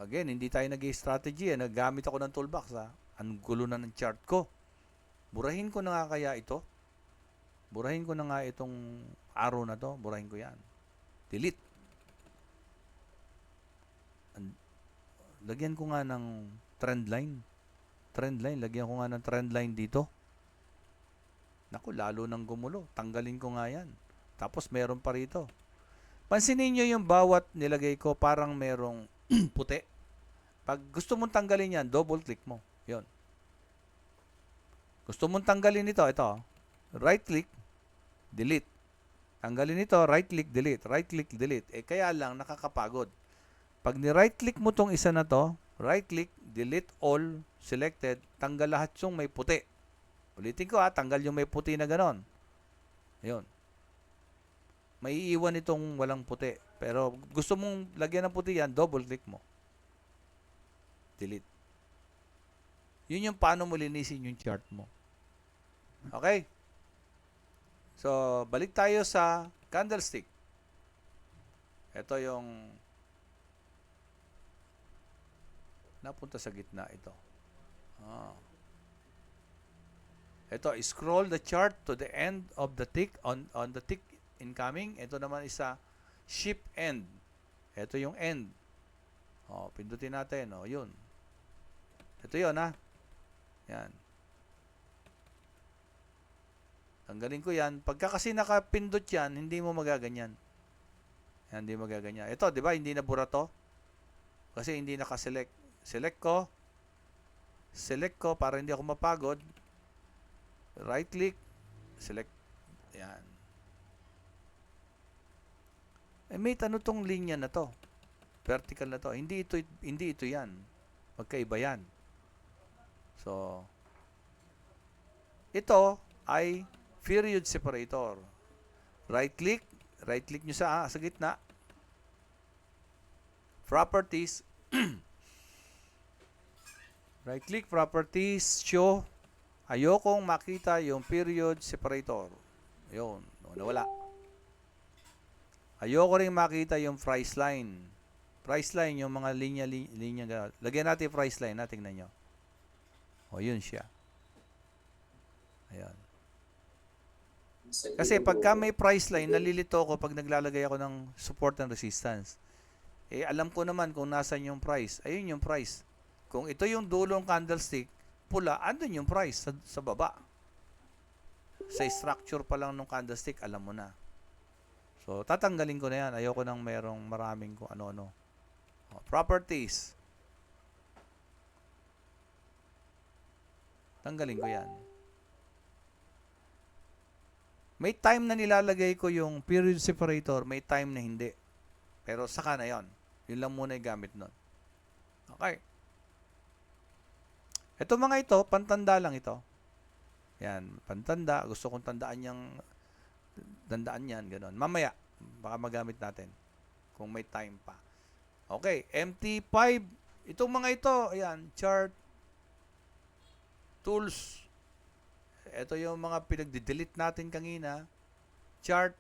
[SPEAKER 1] Again, hindi tayo nag-strategy. Naggamit ako ng toolbox. Ang gulo na ng chart ko. Burahin ko na nga kaya ito. Burahin ko na nga itong arrow na to. Burahin ko yan. Delete. Lagyan ko nga ng trend line. Trend line. Lagyan ko nga ng trend line dito. Naku, lalo nang gumulo. Tanggalin ko nga yan. Tapos meron pa rito. Pansinin nyo yung bawat nilagay ko parang merong puti. Pag gusto mong tanggalin yan, double click mo. Yon. Gusto mong tanggalin ito. Right click, delete. Tanggalin ito, right click, delete. Right click, delete. Kaya lang nakakapagod. Pag ni-right click mo tong isa na to, right click, delete all, selected, tanggal lahat yung may puti. Ulitin ko tanggal yung may puti na ganon. Ayun. May iiwan itong walang puti. Pero gusto mong lagyan ng puti yan, double click mo. Delete. Yun yung paano mo linisin yung chart mo. Okay? So, balik tayo sa candlestick. Ito yung napunta sa gitna ito. Ito, scroll the chart to the end of the tick on the tick incoming. Ito naman isa ship end. Ito yung end. Pindutin natin. Yun. Ito yun, Yan. Tanggalin ko yan. Pagka kasi nakapindot yan, hindi mo magaganyan. Yan, hindi magaganyan. Ito, di ba, hindi nabura to? Kasi hindi nakaselect. Select ko para hindi ako mapagod. Right click, select. Yan. Mate, ano tong linya na to? Vertical na to. Hindi ito yan. Magkaiba yan. So, ito ay period separator. Right click nyo sa gitna. Properties. Right click, properties, show. Ayokong makita yung period separator. Yun, nawala. Ayoko rin makita yung price line. Price line, yung mga linya gano'n. Lagyan natin price line, tingnan nyo. Yun siya. Ayan. Kasi pagka may price line, nalilito ako pag naglalagay ako ng support and resistance. Alam ko naman kung nasan yung price. Ayun yung price. Kung ito yung dulong candlestick, pula, andun yung price sa baba. Sa structure pa lang ng candlestick, alam mo na. So, tatanggalin ko na yan. Ayoko nang merong maraming kung ano-ano. Properties. Tanggalin ko yan. May time na nilalagay ko yung period separator, may time na hindi. Pero saka na yon. Yun lang muna yung gamit nun. Okay. Ito mga ito, pantanda lang ito. Yan, pantanda. Gusto kong tandaan yan, gano'n. Mamaya, baka magamit natin. Kung may time pa. Okay, MT5. Itong mga ito, ayan, chart, tools. Ito yung mga pinag-delete natin kanina. Chart,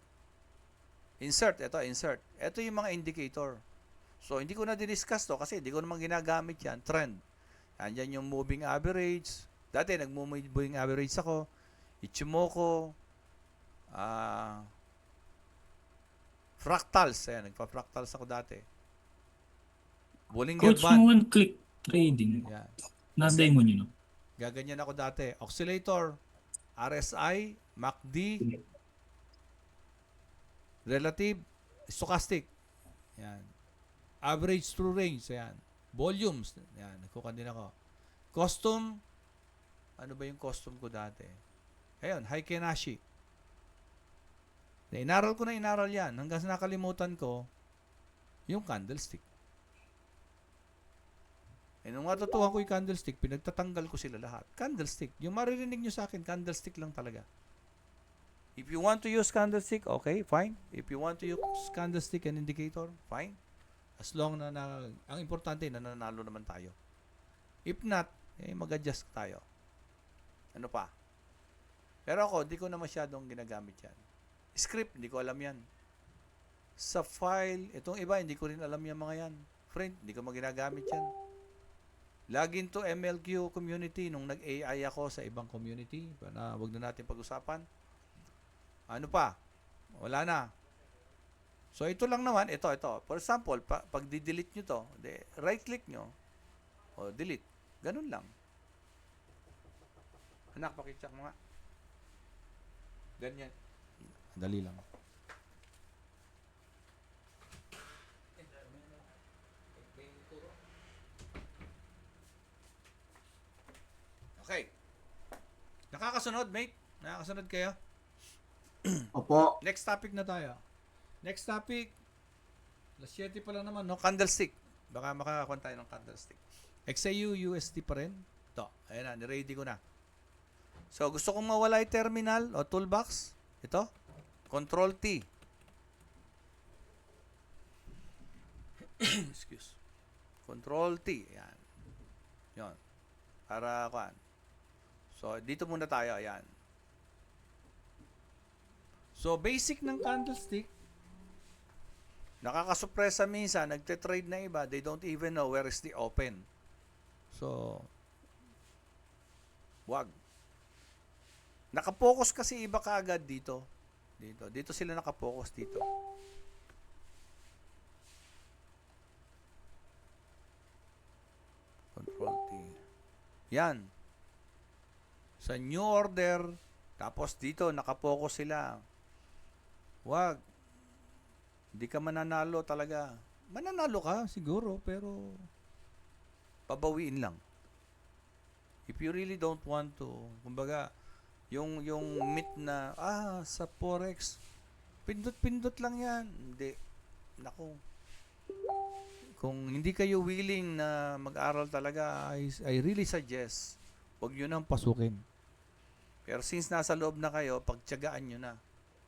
[SPEAKER 1] insert. Ito, insert. Ito yung mga indicator. So, hindi ko na diniscuss to kasi hindi ko naman ginagamit yan. Trend. Andyan yung moving average. Dati, nag-moving average ako. Ichimoku. Fractals. Ayan, nagpa-fractals ako dati. Bollinger
[SPEAKER 9] Coach,
[SPEAKER 1] Band.
[SPEAKER 9] mo one-click trading.
[SPEAKER 1] Yan.
[SPEAKER 9] Na-demo nyo, no?
[SPEAKER 1] Gaganyan ako dati. Oscillator. RSI. MACD. Relative. Stochastic. Yan. Average true range. Yan. Volumes. Yan. Nagkukan din ako. Custom. Ano ba yung custom ko dati? Ayun. Heiken Ashi. Inaral ko na inaral yan. Hanggang sa nakalimutan ko yung candlestick. Nung matutuhan ko yung candlestick, pinagtatanggal ko sila lahat. Candlestick. Yung maririnig nyo sa akin, candlestick lang talaga. If you want to use candlestick, okay, fine. If you want to use candlestick and indicator, fine. As long na ang importante, nananalo naman tayo. If not, mag-adjust tayo. Ano pa? Pero ako, hindi ko na masyadong ginagamit yan. Script, hindi ko alam yan. sa file. Itong iba, hindi ko rin alam yung mga yan. Friend, hindi ko maginagamit yan. Login to MLQ community nung nag-AI ako sa ibang community. Na wag na natin pag-usapan. Ano pa? Wala na. So, ito lang naman. Ito. For example, pag di-delete nyo to, right-click nyo, o delete. Ganun lang. Anak, pakitsak mo nga. Ganyan. Dali lang. Okay. Nakakasunod, mate? Nakakasunod kayo?
[SPEAKER 5] Opo.
[SPEAKER 1] Next topic na tayo. Next topic. Alas 7 pa lang naman, no? Candlestick. Baka makakakuha tayo ng candlestick. XAU, USD pa rin. Ito. Ayan na, niready ko na. So, gusto kong mawala yung terminal o toolbox. Ito. Control T. Excuse. Control T. Ayan. Yan. Para kuan. So, dito muna tayo. Ayan. So, basic ng candlestick, nakakasupresa minsan, nagte-trade na iba, they don't even know where is the open. So, wag. Nakapokus kasi iba kaagad dito. Dito sila nakapokus dito. Control T. Yan. Sa new order, tapos dito nakapokus sila. Wag. Hindi ka mananalo talaga. Mananalo ka siguro, pero pabawiin lang. If you really don't want to, kumbaga, yung myth na, sa Forex, pindot-pindot lang yan. Hindi. Naku. Kung hindi kayo willing na mag-aral talaga, I really suggest, huwag nyo nang pasukin. Pero since nasa loob na kayo, pagtiyagaan nyo na.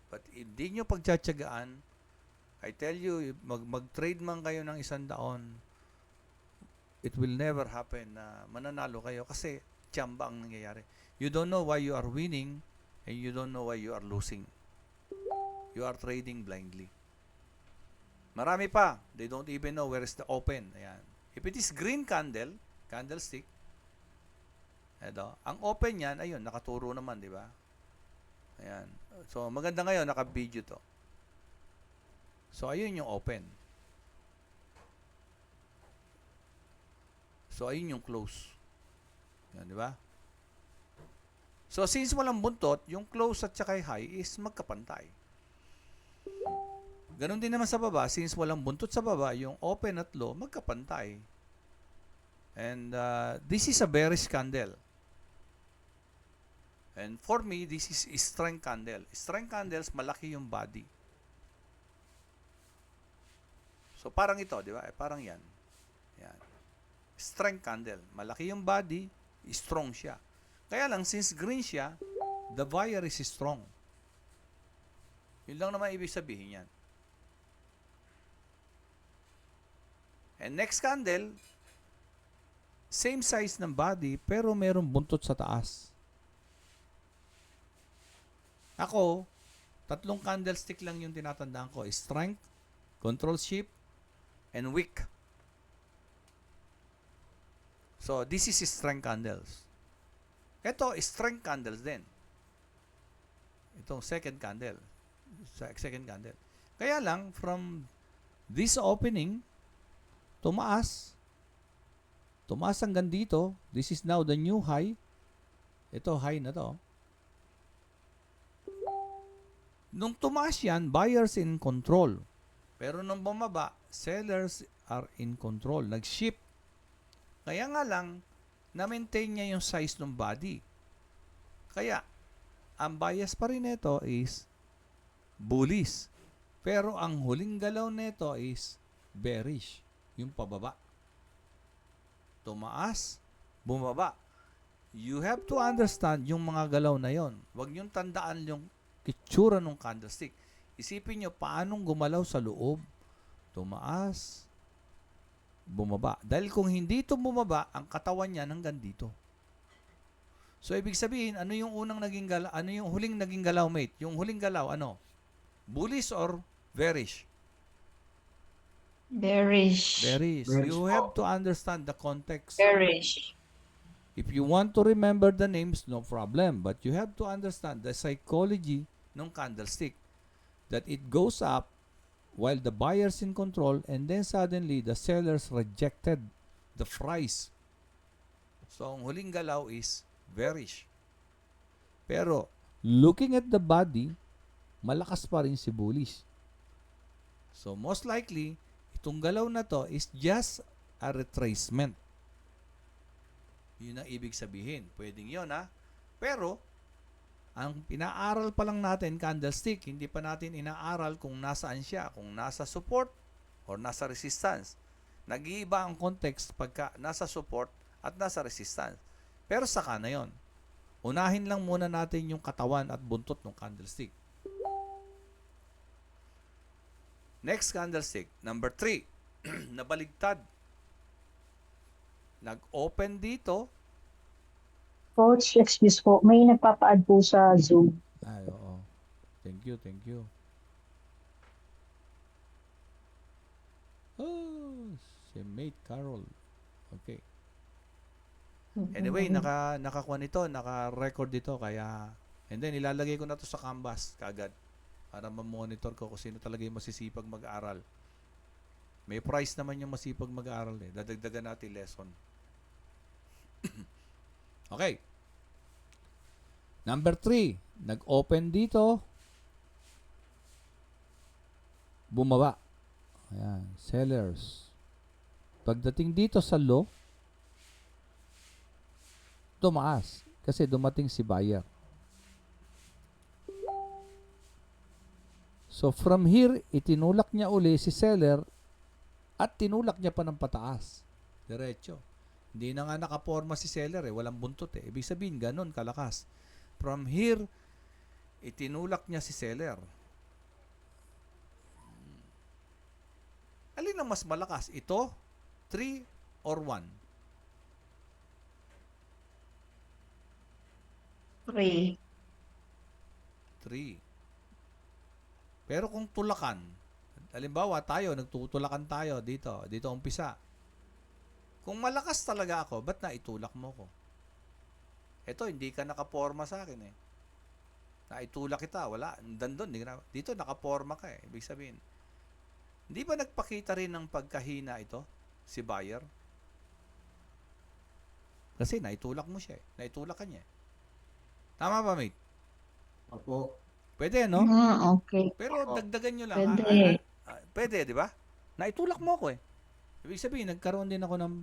[SPEAKER 1] But hindi nyo pagtsatsagaan, I tell you, mag-trade man kayo ng 100, it will never happen na mananalo kayo kasi tiyamba ang nangyayari. You don't know why you are winning and you don't know why you are losing. You are trading blindly. Marami pa. They don't even know where is the open. Ayan. If it is green candlestick, ito, ang open yan, ayun, nakaturo naman, di ba? Ayan. So, maganda ngayon, naka-video to. So, ayun yung open. So, ayun yung close. Yan, di ba? So, since walang buntot, yung close at saka high is magkapantay. Ganon din naman sa baba, since walang buntot sa baba, yung open at low, magkapantay. And this is a bearish candle. And for me, this is strength candle. Strength candles, malaki yung body. So, parang ito, di ba? Parang yan. Yan. Strength candle. Malaki yung body, strong siya. Kaya lang, since green siya, the buyer is strong. Yun lang naman ibig sabihin yan. And next candle, same size ng body, pero merong buntot sa taas. Ako, 3 candlestick lang yung tinatandaan ko. Strength, control shift, and wick. So, this is strength candles. Ito, strength candles din. Itong second candle. Second candle. Kaya lang, from this opening, tumaas hanggang dito. This is now the new high. Ito, high na to. Nung tumaas yan, buyers in control. Pero nung bumaba, sellers are in control. Nag-shift. Kaya nga lang, na-maintain niya yung size ng body. Kaya, ang bias pa rin nito is bullish. Pero ang huling galaw nito is bearish. Yung pababa. Tumaas, bumaba. You have to understand yung mga galaw na yon. Huwag niyong tandaan yung kitsura ng candlestick. Isipin nyo paanong gumalaw sa loob. Tumaas, bumaba. Dahil kung hindi ito bumaba, ang katawan niya hanggang dito. So, ibig sabihin, ano yung unang naging galaw, ano yung huling naging galaw, mate? Yung huling galaw, ano? Bullish or bearish?
[SPEAKER 7] Bearish.
[SPEAKER 1] Bearish.
[SPEAKER 5] Bearish
[SPEAKER 1] You
[SPEAKER 5] po.
[SPEAKER 1] have to understand the context.
[SPEAKER 7] Bearish.
[SPEAKER 1] If you want to remember the names, no problem. But you have to understand the psychology ng candlestick. That it goes up while the buyer's in control and then suddenly the sellers rejected the price. So, ang huling galaw is bearish. Pero, looking at the body, malakas pa rin si bullish. So, most likely, itong galaw na to is just a retracement. Yun ang ibig sabihin. Pwedeng yun, ha? Pero, ang pinaaral pa lang natin, candlestick, hindi pa natin inaaral kung nasaan siya, kung nasa support or nasa resistance. Nag-iiba ang context pagka nasa support at nasa resistance. Pero saka na yon. Unahin lang muna natin yung katawan at buntot ng candlestick. Next candlestick, number 3. Nabaligtad. Nag-open dito.
[SPEAKER 6] Coach, excuse po, may nagpapa-add po sa Zoom.
[SPEAKER 1] Ay, oo. Thank you, thank you. Oh, si Mate Carol. Okay. Anyway, nakakuha nito, naka-record ito, kaya, and then ilalagay ko na to sa canvas kaagad para ma-monitor ko kung sino talaga yung masisipag mag-aral. May price naman yung masipag mag-aral eh. Dadagdagan natin lesson. Okay. Number 3, nag-open dito. Bumaba. Ayan, sellers. Pagdating dito sa low, tumaas kasi dumating si buyer. So from here, itinulak niya uli si seller at tinulak niya pa ng pataas. Diretso. Hindi na nga nakaporma si seller eh. Walang buntot eh. Ibig sabihin, ganun kalakas. From here, itinulak niya si seller. Alin ang mas malakas? Ito, 3 or 1?
[SPEAKER 7] 3.
[SPEAKER 1] 3. Pero kung tulakan, halimbawa tayo, nagtutulakan tayo dito umpisa. Kung malakas talaga ako, ba't naitulak mo ko? Eto, hindi ka nakaporma sa akin eh. Naitulak kita, wala. Dandun, dito nakaporma ka eh. Ibig sabihin, hindi ba nagpakita rin ng pagkahina ito, si buyer? Kasi naitulak mo siya eh. Naitulak ka niya eh. Tama ba, mate?
[SPEAKER 5] Opo.
[SPEAKER 1] Pwede, no?
[SPEAKER 7] Okay.
[SPEAKER 1] Pero dagdagan nyo lang.
[SPEAKER 7] Pwede.
[SPEAKER 1] Pwede, di ba? Naitulak mo ako eh. Ibig sabihin, nagkaroon din ako ng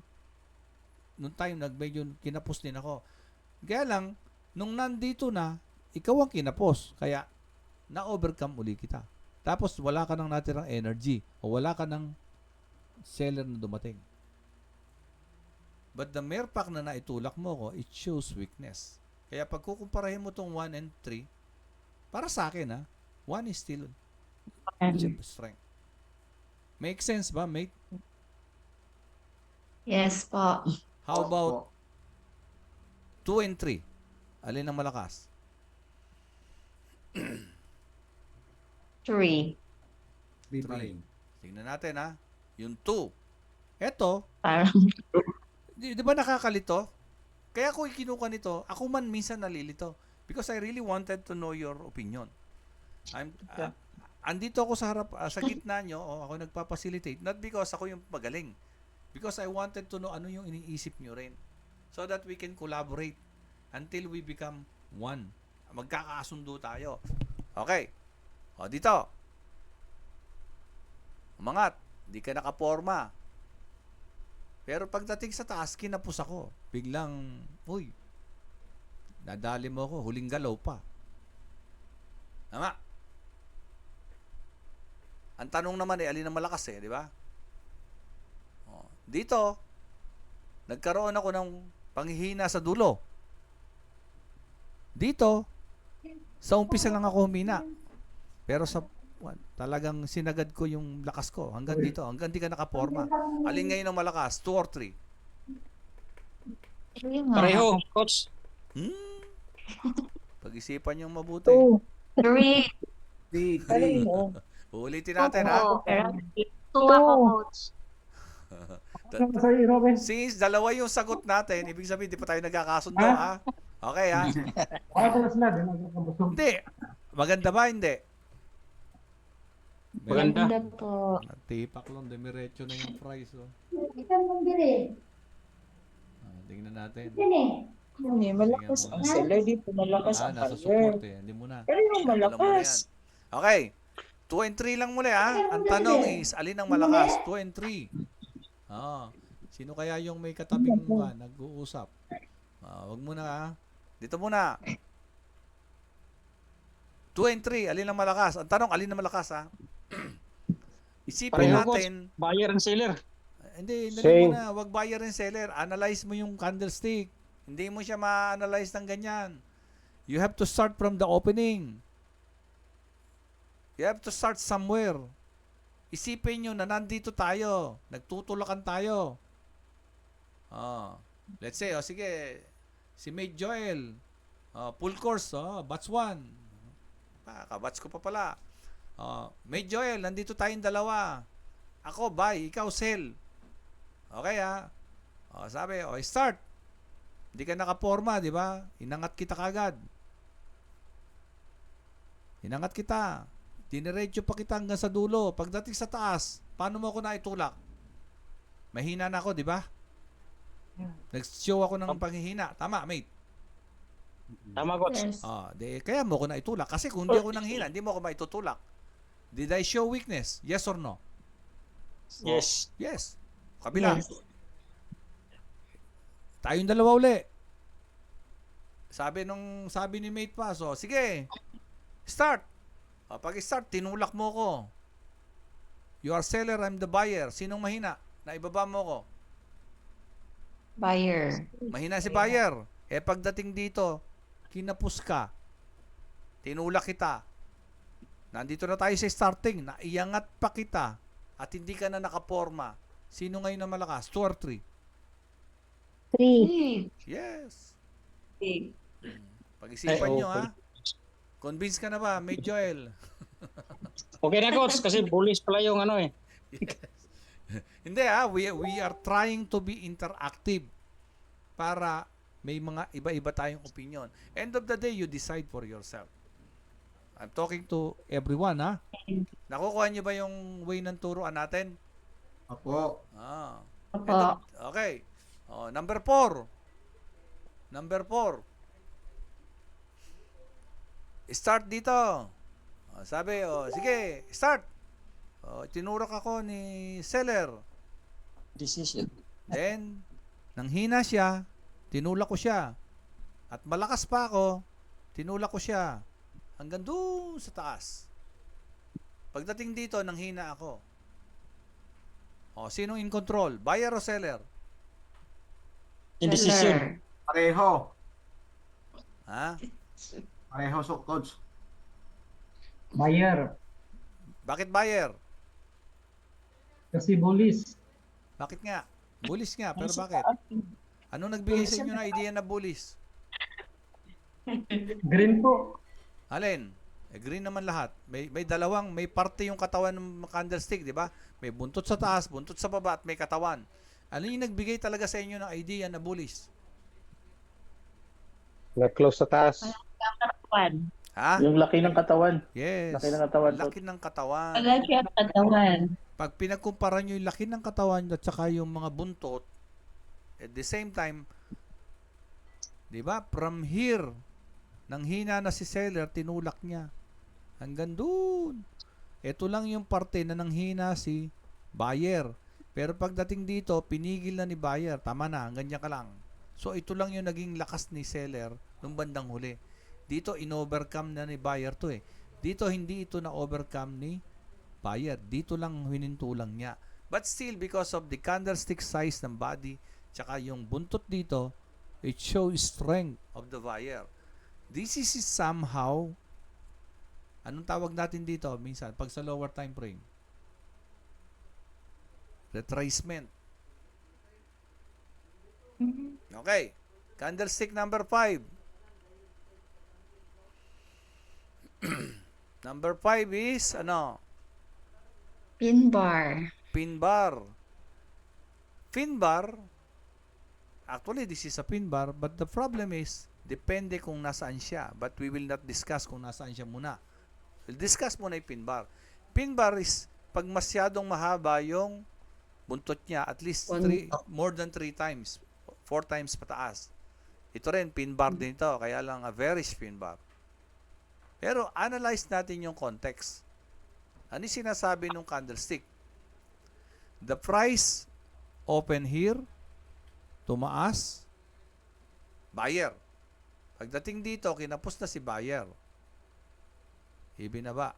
[SPEAKER 1] nung time, medyo kinapos din ako. Kaya lang, nung nandito na, ikaw ang kinapos. Kaya, na-overcome uli kita. Tapos, wala ka nang natirang energy o wala ka nang seller na dumating. But the mere fact na naitulak mo ko, it shows weakness. Kaya pag kukumparahin mo tong 1 and 3, para sa akin 1 is still strength. Make sense ba, mate?
[SPEAKER 7] Yes po.
[SPEAKER 1] How about 2 and 3? Alin ang malakas?
[SPEAKER 7] 3.
[SPEAKER 5] 3 pa rin.
[SPEAKER 1] Tingnan natin Yung 2. Eto,
[SPEAKER 7] Parang
[SPEAKER 1] di ba nakakalito? Kaya ko ikinuha nito, ako man minsan nalilito. Because I really wanted to know your opinion. Andito ako sa harap, sa gitna nyo, ako nagpa-facilitate. Not because ako yung magaling. Because I wanted to know ano yung iniisip nyo rin. So that we can collaborate until we become one. Magkakasundo tayo. Okay. O, dito. Umangat. Di ka nakaporma. Pero pagdating sa taas, kinapos ako. Biglang, uy, nadali mo ako, huling galaw pa. Tama. Ang tanong naman alin ang malakas di ba? Dito, nagkaroon ako ng panghihina sa dulo. Dito, sa umpisa lang ako humina. Pero talagang sinagad ko yung lakas ko. Hanggang dito, hanggang di ka nakaporma. Alin ngayon ang malakas? 2 or 3?
[SPEAKER 8] Pareho, coach.
[SPEAKER 1] Pag-isipan yung mabuti.
[SPEAKER 7] 3.
[SPEAKER 5] 3.
[SPEAKER 1] Uulitin natin
[SPEAKER 7] Oo, pero Tuwa ko,
[SPEAKER 6] Two.
[SPEAKER 7] coach.
[SPEAKER 5] Sorry, Robin.
[SPEAKER 1] Since dalawa yung sagot natin, ibig sabihin di pa tayo nagkakasundo, ha? Okay, ha?
[SPEAKER 5] Ako pala sila, di nagkakabusog.
[SPEAKER 1] Hindi. Maganda ba? Hindi.
[SPEAKER 8] Maganda.
[SPEAKER 7] Ganda po.
[SPEAKER 1] Tipak lang, demiretso na yung price, oh. Tingnan natin.
[SPEAKER 2] Hindi, malakas ang seller dito, malakas ang
[SPEAKER 1] Nasa
[SPEAKER 2] buyer.
[SPEAKER 1] support eh. Hindi muna.
[SPEAKER 2] Pero yung malakas.
[SPEAKER 1] Okay. 2 and 3 lang muli, ha? Ang tanong is, alin ang malakas? 2 and 3. Sino kaya yung may katabing nag-uusap? Wag muna, ha? Dito muna. 2 and 3, alin ang malakas? Ang tanong, alin ang malakas, ha? Isipin
[SPEAKER 8] Pareho, coach.
[SPEAKER 1] natin.
[SPEAKER 8] Buyer and seller.
[SPEAKER 1] Hindi,
[SPEAKER 10] Same.
[SPEAKER 1] muna. Wag buyer and seller. Analyze mo yung candlestick. Hindi mo siya ma-analyze ng ganyan. You have to start from the opening. You have to start somewhere. Isipin nyo na nandito tayo. Nagtutulakan tayo. Let's say, sige, si Mate Joel. Full course, batch 1. Kabats ko pa pala. Mate Joel, nandito tayong dalawa. Ako, buy. Ikaw, sell. Okay, ha? Sabi, start. Hindi ka nakaporma, di ba? Inangat kita kagad. Inangat kita. Diniretso pa kita hanggang sa dulo. Pagdating sa taas, paano mo ako naitulak? Mahina na ako, di ba? Nag-show ako ng panghihina. Tama, mate.
[SPEAKER 8] Tama, coach.
[SPEAKER 7] Yes.
[SPEAKER 1] Kaya mo ako naitulak. Kasi kung hindi ako nang hina, hindi mo ako maitutulak. Did I show weakness? Yes or no?
[SPEAKER 8] Yes.
[SPEAKER 1] Yes. Kabila.
[SPEAKER 7] Yes.
[SPEAKER 1] Tayong dalawa uli. Sabi ni mate pa, sige. Start. Pag-start, tinulak mo ko. You are seller, I'm the buyer. Sinong mahina? Naibaba mo ko.
[SPEAKER 7] Buyer.
[SPEAKER 1] Mahina si buyer. Pagdating dito, kinapos ka. Tinulak kita. Nandito na tayo sa starting. Naiangat pa kita. At hindi ka na nakaporma. Sino ngayon na malakas? 2 or 3?
[SPEAKER 6] 3.
[SPEAKER 1] Yes.
[SPEAKER 2] Okay.
[SPEAKER 1] Pag-isipan
[SPEAKER 8] Ay,
[SPEAKER 1] nyo,
[SPEAKER 8] okay.
[SPEAKER 1] ha? Convince ka na ba, Mate Joel?
[SPEAKER 8] Okay na, coach. Kasi bullish pala yung ano eh.
[SPEAKER 1] Hindi, ha? We are trying to be interactive para may mga iba-iba tayong opinion. End of the day, you decide for yourself. I'm talking to everyone, ha? Nakukuha nyo ba yung way ng turuan natin?
[SPEAKER 5] Opo.
[SPEAKER 7] Opo.
[SPEAKER 1] Okay. Number 4. Start dito. Sabi, sige, start. Tinurak ako ni seller.
[SPEAKER 8] Decision.
[SPEAKER 1] Then, nang hina siya, tinulak ko siya. At malakas pa ako, tinulak ko siya. Hanggang doon sa taas. Pagdating dito, nang hina ako. Sinong in control? Buyer o seller?
[SPEAKER 8] Indecision.
[SPEAKER 7] Seller.
[SPEAKER 5] Pareho.
[SPEAKER 1] Ha?
[SPEAKER 5] Pareho, coach.
[SPEAKER 10] Buyer.
[SPEAKER 1] Bakit buyer?
[SPEAKER 10] Kasi bullies.
[SPEAKER 1] Bakit nga? Bullies nga, pero bakit? Ano nagbigay sa inyo na idea na bullies?
[SPEAKER 10] Green po.
[SPEAKER 1] Alin? Green naman lahat. May parte yung katawan ng candlestick, di ba? May buntot sa taas, buntot sa baba, at may katawan. Ano yung nagbigay talaga sa inyo ng idea na bullies?
[SPEAKER 10] Na-close sa taas.
[SPEAKER 7] Katawan.
[SPEAKER 1] Ha?
[SPEAKER 10] Yung laki ng katawan.
[SPEAKER 1] Yes.
[SPEAKER 10] Laki ng katawan.
[SPEAKER 1] Laki ng katawan.
[SPEAKER 7] Laki ang katawan.
[SPEAKER 1] Pag pinagkumpara nyo yung laki ng katawan at saka yung mga buntot, at the same time, di ba, from here, nang hina na si seller, tinulak niya. Hanggang doon. Ito lang yung parte na nang hina si buyer. Pero pagdating dito, pinigil na ni buyer. Tama na, ganyan ka lang. So, ito lang yung naging lakas ni seller nung bandang huli. Dito, in-overcome na ni buyer to eh. Dito, hindi ito na-overcome ni buyer. Dito lang hinintulang niya. But still, because of the candlestick size ng body, tsaka yung buntot dito, it shows strength of the buyer. This is somehow, anong tawag natin dito minsan, pag sa lower time frame? Retracement. Okay. Candlestick number 5. Number 5 is,
[SPEAKER 7] Pin bar.
[SPEAKER 1] pin bar. Pin bar, actually this is a pin bar, but the problem is, depende kung nasaan siya. But we will not discuss kung nasaan siya muna. We'll discuss muna yung pin bar. Pin bar is pag masyadong mahaba yung buntot niya, at least more than 3 times, 4 times pataas. Ito rin, pin bar din ito, kaya lang a very pin bar. Pero analyze natin yung context. Ano yung sinasabi ng candlestick? The price open here, tumaas, buyer. Pagdating dito, kinapos na si buyer. Ibinaba.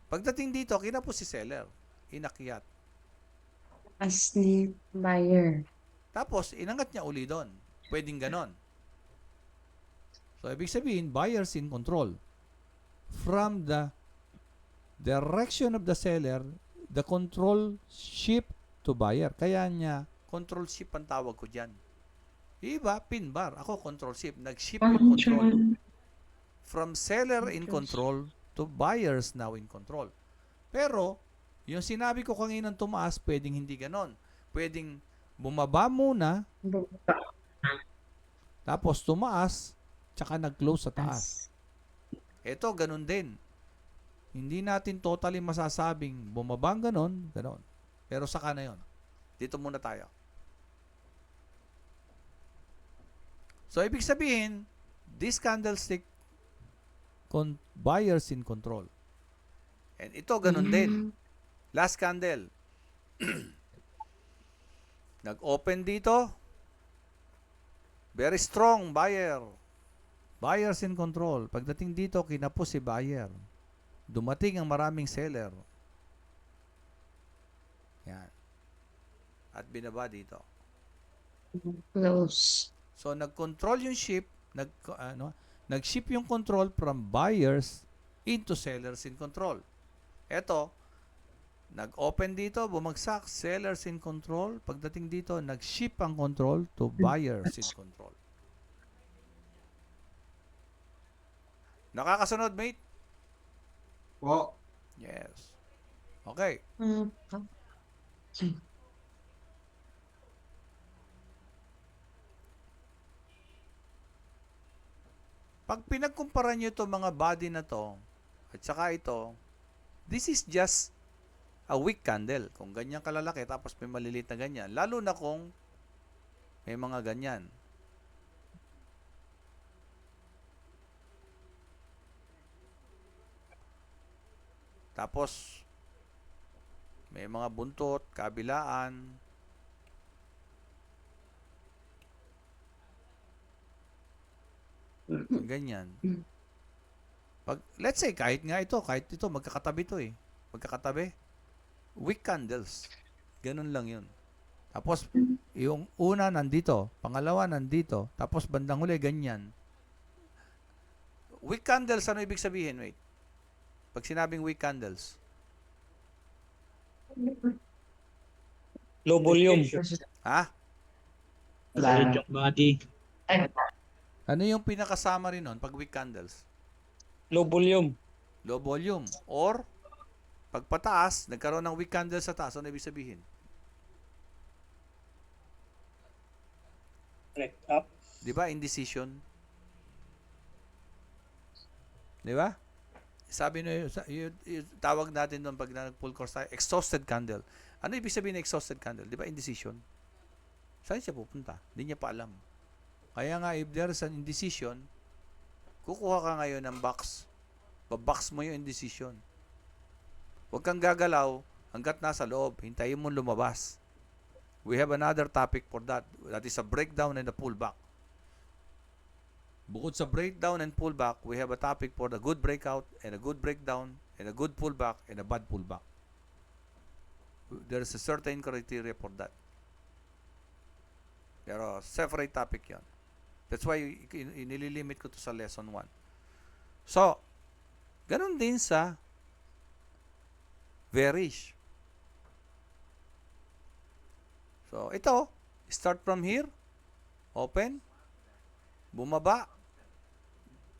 [SPEAKER 1] Pagdating dito, kinapos si seller. Inakyat.
[SPEAKER 7] As ni buyer.
[SPEAKER 1] Tapos, inangat niya uli doon. Pwedeng ganon. So, ibig sabihin, buyers in control. From the direction of the seller, the control shift to buyer. Kaya niya, control shift ang tawag ko dyan. Iba, pin bar. Ako, control shift. Nag-shift yung control. From seller in control to buyers now in control. Pero, yung sinabi ko kanina tumaas, pwedeng hindi ganon. Pwedeng bumaba muna, tapos tumaas, tsaka nag-close sa taas. Ito, ganun din. Hindi natin totally masasabing bumabang ganon. Pero saka na yun. Dito muna tayo. So, ibig sabihin, this candlestick, buyers in control. And ito, ganun din. Last candle. Nag-open dito. Very strong buyer. Buyers in control. Pagdating dito, kinapos si buyer. Dumating ang maraming seller. Yan. At binaba dito.
[SPEAKER 7] Close.
[SPEAKER 1] So, nag-control yung ship, nag-ship yung control from buyers into sellers in control. Eto, nag-open dito, bumagsak, sellers in control. Pagdating dito, nag-ship ang control to buyers in control. Nakakasunod, mate?
[SPEAKER 5] Po.
[SPEAKER 1] Yes. Okay. Pag pinagkumpara nyo itong mga body na to, at saka ito, this is just a weak candle. Kung ganyan kalalaki, tapos may maliliit na ganyan. Lalo na kung may mga ganyan. Tapos, may mga buntot, kabilaan. Ganyan. Pag, let's say, kahit ito, magkakatabi to eh. Magkakatabi. Weak candles. Ganun lang yun. Tapos, yung una nandito, pangalawa nandito, tapos bandang huli, ganyan. Weak candles, ano ibig sabihin? Wait. Pag sinabing weak candles.
[SPEAKER 8] Low volume.
[SPEAKER 1] Ha?
[SPEAKER 4] Solid yung body.
[SPEAKER 1] Ano yung pinakasama rin nun pag weak candles?
[SPEAKER 8] Low volume.
[SPEAKER 1] Low volume. Or, pag pataas, nagkaroon ng weak candles sa taas, ano ibig sabihin?
[SPEAKER 8] Correct. Up.
[SPEAKER 1] Di ba? Indecision. Di ba? Sabi nyo, yung tawag natin doon pag nag-full course tayo, exhausted candle. Ano ibig sabihin ng exhausted candle? Di ba? Indecision. Saan siya pupunta? Hindi niya pa alam. Kaya nga, if there's an indecision, kukuha ka ngayon ng box. Babox mo yung indecision. Huwag kang gagalaw hanggat nasa loob. Hintayin mo lumabas. We have another topic for that. That is a breakdown and a pullback. Bukod sa breakdown and pullback, we have a topic for the good breakout and a good breakdown and a good pullback and a bad pullback. There is a certain criteria for that. Pero separate topic yan. That's why inililimit ko to sa lesson 1. So, ganun din sa bearish. So, ito, start from here, open, bumaba,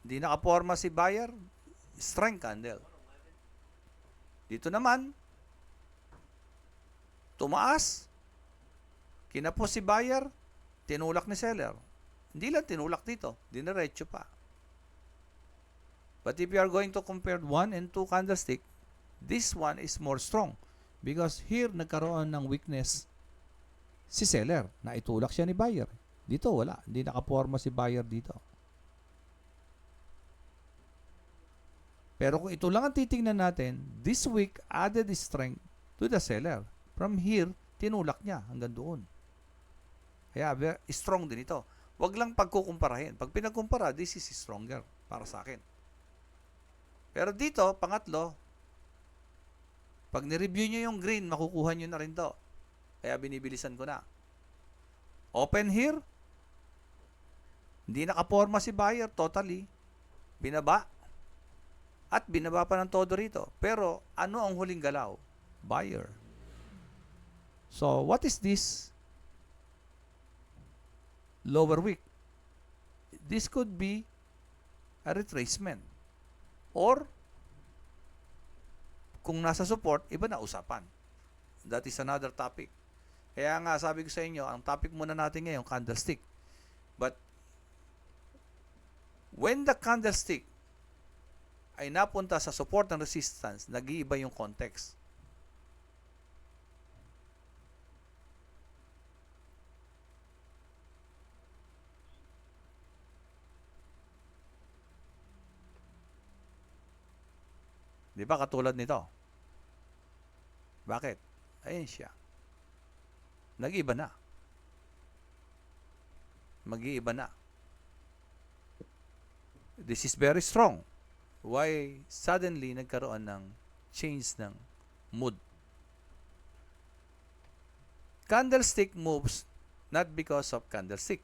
[SPEAKER 1] hindi nakaporma si buyer, strength candle. Dito naman, tumaas, kinapos si buyer, tinulak ni seller. Hindi lang tinulak dito, diniretso pa. But if you are going to compare 1 and 2 candlestick, this one is more strong because here nagkaroon ng weakness si seller na itulak siya ni buyer. Dito wala, hindi nakaporma si buyer dito. Pero kung ito lang ang titingnan natin, this week added strength to the seller. From here, tinulak niya hanggang doon. Kaya strong din ito. Huwag lang pagkukumparahin. Pag pinagkumpara, this is stronger para sa akin. Pero dito, pangatlo, pag nireview nyo yung green, makukuha nyo na rin to. Kaya binibilisan ko na. Open here. Hindi nakaporma si buyer totally. Binaba. At binaba pa ng todo rito. Pero ano ang huling galaw? Buyer. So, what is this? Lower wick. This could be a retracement. Or, kung nasa support, iba na usapan. That is another topic. Kaya nga, sabi ko sa inyo, ang topic muna natin ngayon, candlestick. But, when the candlestick ay napunta sa support and resistance, nag-iiba yung context. Di ba katulad nito? Bakit? Ayun siya. Nag-iiba na. Mag-iiba na. This is very strong. Why suddenly nagkaroon ng change ng mood? Candlestick moves not because of candlestick.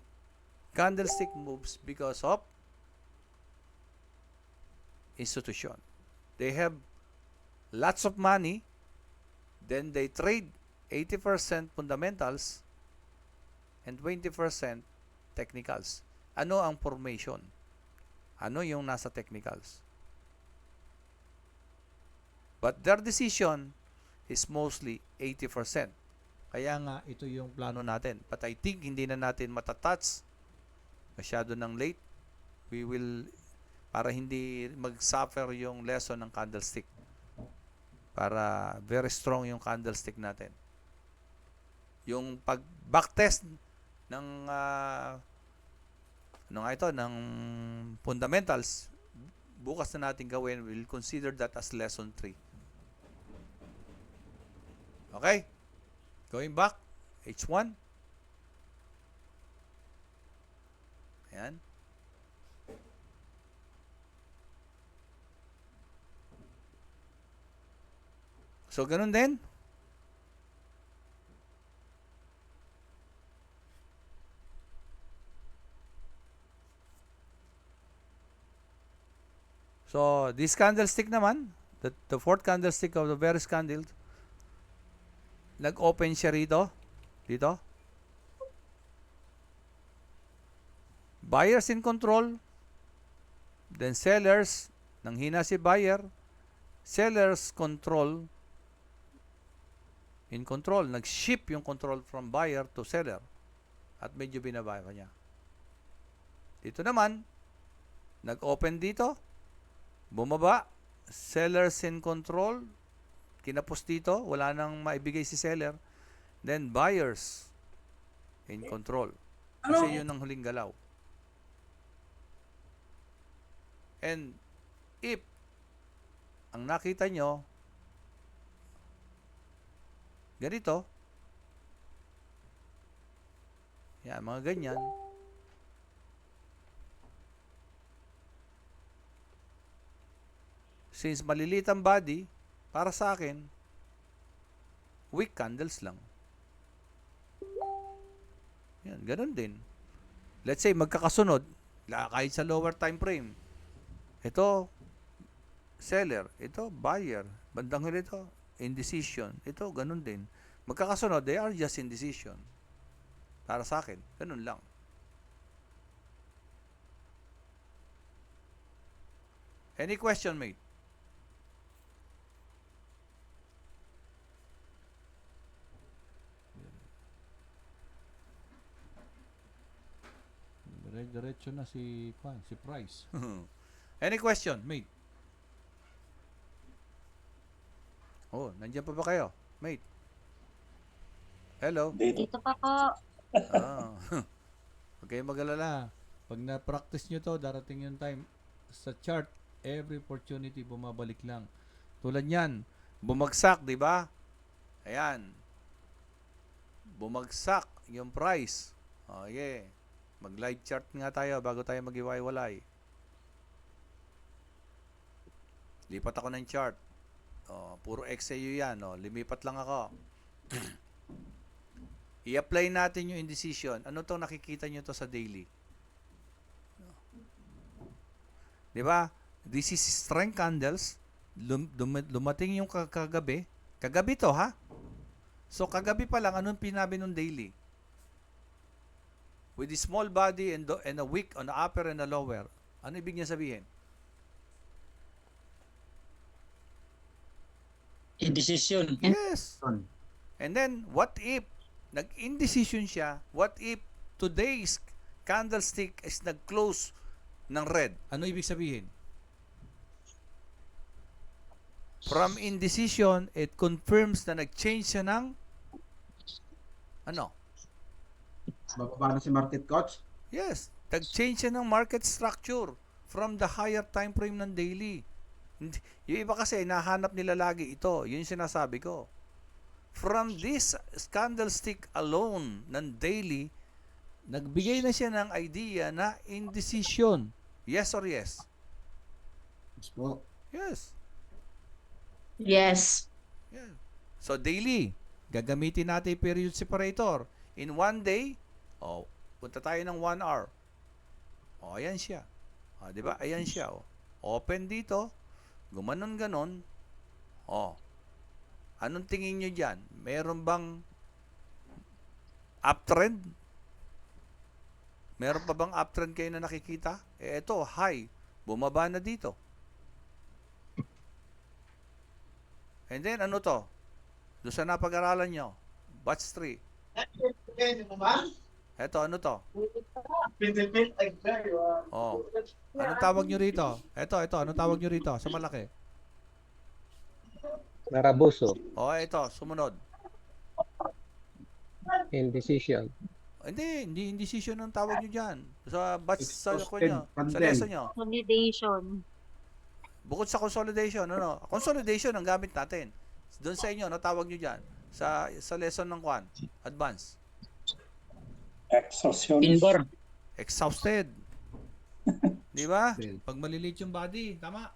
[SPEAKER 1] Candlestick moves because of institution. They have lots of money, then they trade 80% fundamentals and 20% technicals. Ano ang formation? Ano yung nasa technicals? But their decision is mostly 80%. Kaya nga, ito yung plano natin. But I think hindi na natin matatouch masyado ng late. We will, para hindi mag-suffer yung lesson ng candlestick. Para very strong yung candlestick natin. Yung pag-backtest ng ano nga ito, ng fundamentals, bukas na natin gawin. We'll consider that as lesson 3. Okay? Going back, H1. Ayan. So, ganun din. So, this candlestick naman, the fourth candlestick of the bearish candle, nag-open siya rito. Dito. Buyers in control. Then sellers, nang hina si buyer. Sellers control. In control. Nag-shift yung control from buyer to seller. At medyo binaba pa niya. Dito naman, nag-open dito. Bumaba. Sellers in control. Kinapos dito. Wala nang maibigay si seller. Then, buyers in control. Kasi yun ang huling galaw. And, if ang nakita nyo, ganito, yan, mga ganyan, since maliliit ang body, para sa akin, weak candles lang. Yan, ganun din. Let's say, magkakasunod, kahit sa lower time frame. Ito, seller. Ito, buyer. Bandang huli ito, indecision. Ito, ganun din. Magkakasunod, they are just indecision. Para sa akin, ganun lang. Any question, mate? diretso na si Price. Any question, mate? Oh, nandiyan pa ba kayo, mate? Hello?
[SPEAKER 7] Dito pa po.
[SPEAKER 1] Ah. Huwag kayong mag-alala. Pag na-practice nyo to, darating yung time sa chart, every opportunity bumabalik lang. Tulad yan, bumagsak, di ba? Ayan. Bumagsak yung price. Oh, yeah. Mag-live chart nga tayo bago tayo mag-iwalay. Lipat ako ng chart. Oh, puro XAU yan. Oh. Limipat lang ako. I-apply natin yung indecision. Ano to nakikita nyo to sa daily? Di ba? This is strength candles. Lumating yung kagabi. Kagabi to, ha? So, kagabi pa lang, anong pinabi nung daily? With a small body and a wick on the upper and the lower. Ano ibig niya sabihin?
[SPEAKER 8] Indecision.
[SPEAKER 1] Yes. And then, what if nag-indecision siya? What if today's candlestick is nag-close ng red? Ano ibig sabihin? From indecision, it confirms na nag-change siya ng ano?
[SPEAKER 5] Bababa na si market, coach.
[SPEAKER 1] Yes, nag-change siya ng market structure from the higher time frame ng daily. Yung iba kasi, nahanap nila lagi ito. Yun yung sinasabi ko. From this candlestick alone ng daily, nagbigay na siya ng idea na indecision. Yes or yes?
[SPEAKER 5] Yes po.
[SPEAKER 1] Yes.
[SPEAKER 7] Yes.
[SPEAKER 1] Yeah. So, daily, gagamitin natin yung period separator. In one day, punta tayo ng 1 hour. Ayan siya. Di ba? Ayan siya. Open dito. Gumanon-ganon. Anong tingin nyo dyan? Meron bang uptrend? Meron pa bang uptrend kayo na nakikita? Ito, high. Bumaba na dito. And then, ano to? Doon sa napag-aralan nyo. Batch 3. Ito, ano to? Anong tawag nyo rito? Ito, anong tawag nyo rito? Sa malaki.
[SPEAKER 10] Narabuso.
[SPEAKER 1] Ito, sumunod.
[SPEAKER 10] Indecision.
[SPEAKER 1] Hindi indecision ang tawag nyo dyan. Sa batch sa
[SPEAKER 5] Exhausted
[SPEAKER 1] nyo. Sa
[SPEAKER 5] candle.
[SPEAKER 1] lesson nyo.
[SPEAKER 7] Consolidation.
[SPEAKER 1] Bukod sa consolidation, ano? Consolidation ang gamit natin. Doon sa inyo, ano tawag nyo dyan? Sa lesson ng Kwan, advance.
[SPEAKER 8] Inbar.
[SPEAKER 1] Exhausted. Di ba? Pag malilit yung body, tama?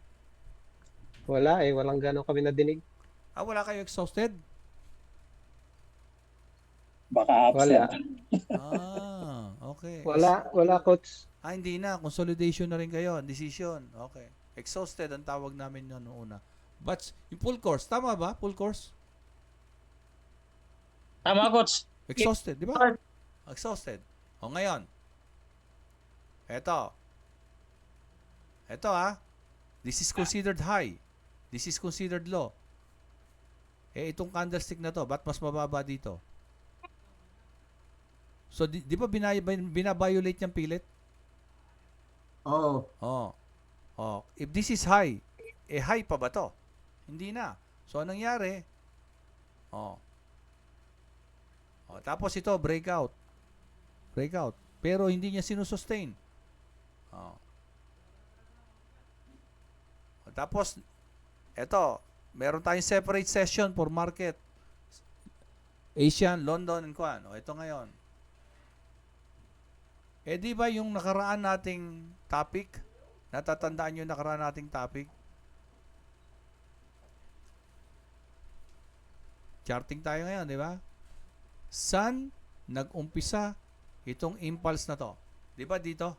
[SPEAKER 10] Wala eh. Walang gano'n kami nadinig.
[SPEAKER 1] Wala kayo exhausted?
[SPEAKER 8] Baka
[SPEAKER 10] Wala.
[SPEAKER 1] Okay.
[SPEAKER 10] Wala coach.
[SPEAKER 1] Hindi na. Consolidation na rin kayo. Decision. Okay. Exhausted ang tawag namin noon una. But, yung full course, tama ba? Full course?
[SPEAKER 8] Tama, coach.
[SPEAKER 1] Exhausted, di ba? Exhausted. Ngayon. Ito This is considered high. This is considered low. Itong candlestick na to, ba't mas mababa dito? So, di ba binabiolate niyang pilit?
[SPEAKER 5] Oo.
[SPEAKER 1] If this is high, high pa ba to? Hindi na. So, anong nangyari? Tapos ito, breakout. Pero hindi niya sinusustain. Tapos, eto, meron tayong separate session for market. Asian, London, and Kwan. Ito ngayon. Di ba yung nakaraan nating topic? Natatandaan yung nakaraan nating topic? Charting tayo ngayon, di ba? Saan nag-umpisa itong impulse na to? Di ba dito?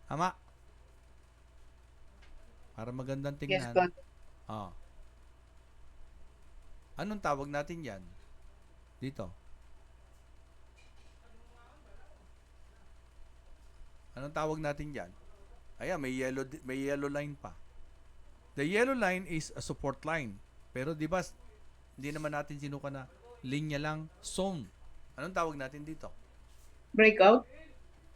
[SPEAKER 1] Tama? Para magandang tingnan. Anong tawag natin yan? Dito. Anong tawag natin yan? Ayan, may yellow line pa. The yellow line is a support line. Pero di ba, hindi naman natin sinuka na linya lang, zone. Anong tawag natin dito?
[SPEAKER 2] Breakout?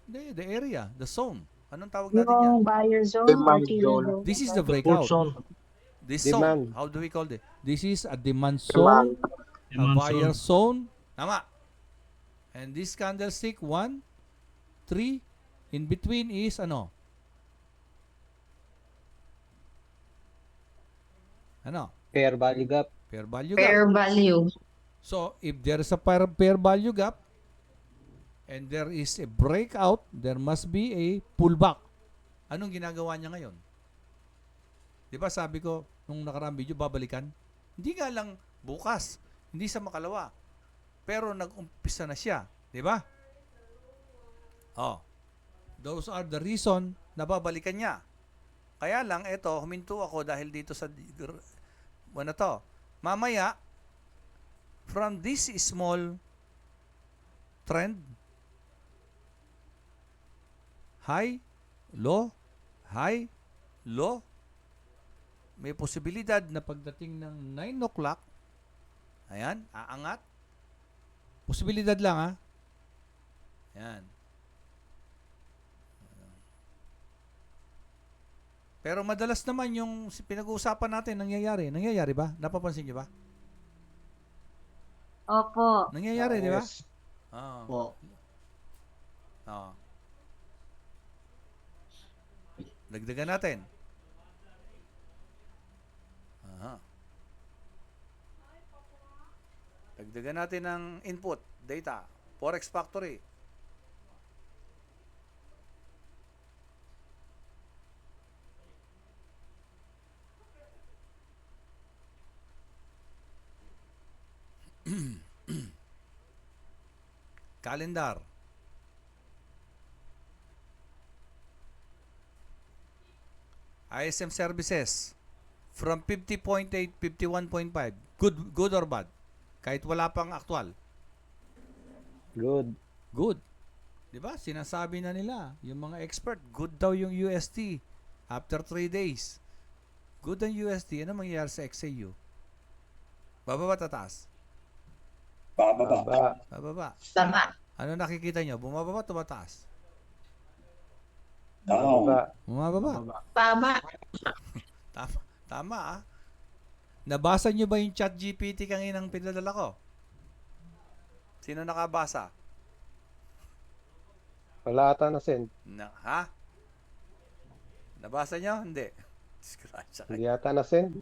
[SPEAKER 1] The area, the zone. Anong tawag natin yan?
[SPEAKER 6] Yung buyer zone or dealer zone.
[SPEAKER 1] This is the
[SPEAKER 4] Put
[SPEAKER 1] breakout.
[SPEAKER 4] zone.
[SPEAKER 1] This zone,
[SPEAKER 10] Demand.
[SPEAKER 1] how do we call it? This is a demand zone, a
[SPEAKER 9] Demand
[SPEAKER 1] buyer
[SPEAKER 9] zone.
[SPEAKER 1] zone. Tama. And this candlestick, 1, 3, in between is ano? Ano?
[SPEAKER 10] Fair value gap.
[SPEAKER 1] Fair value gap.
[SPEAKER 7] Fair value.
[SPEAKER 1] So, if there is a fair value gap and there is a breakout, there must be a pullback. Anong ginagawa niya ngayon? Di ba sabi ko, nung nakaraang video, babalikan? Hindi nga lang bukas, hindi sa makalawa. Pero nag-umpisa na siya. Di ba? Oh. Those are the reason na babalikan niya. Kaya lang, eto, huminto ako dahil dito sa ano to. Mamaya, from this small trend, high, low, may posibilidad na pagdating ng 9 o'clock, ayan, aangat. Posibilidad lang, ha? Ayan. Pero madalas naman yung pinag-uusapan natin, nangyayari. Nangyayari ba? Napapansin niyo ba?
[SPEAKER 7] Opo.
[SPEAKER 1] Nangyayari, di ba?
[SPEAKER 10] Yes.
[SPEAKER 1] Oo.
[SPEAKER 5] Po.
[SPEAKER 1] Oo. Dagdagan natin. Aha. Dagdagan natin ng input, data, Forex Factory. Calendar. ISM services from 50.8, 51.5. Good or bad? Kahit wala pang actual.
[SPEAKER 10] Good.
[SPEAKER 1] Good. 'Di ba? Sinasabi na nila, yung mga expert, good daw yung USD after 3 days. Good ang USD. Ano mangyayari sa XAU? Bababa tataas?
[SPEAKER 10] Baba.
[SPEAKER 1] Bababa.
[SPEAKER 7] Tama.
[SPEAKER 1] Ano nakikita nyo? Bumababa, tumataas?
[SPEAKER 10] Baba.
[SPEAKER 1] Bumababa.
[SPEAKER 7] Tama.
[SPEAKER 1] Tama ah. Nabasa nyo ba yung chat GPT kanginang pinadala ko? Sino nakabasa?
[SPEAKER 10] Wala ata na send.
[SPEAKER 1] Ha? Nabasa nyo? Hindi. Disgrasya kayo.
[SPEAKER 10] Hindi ata na send.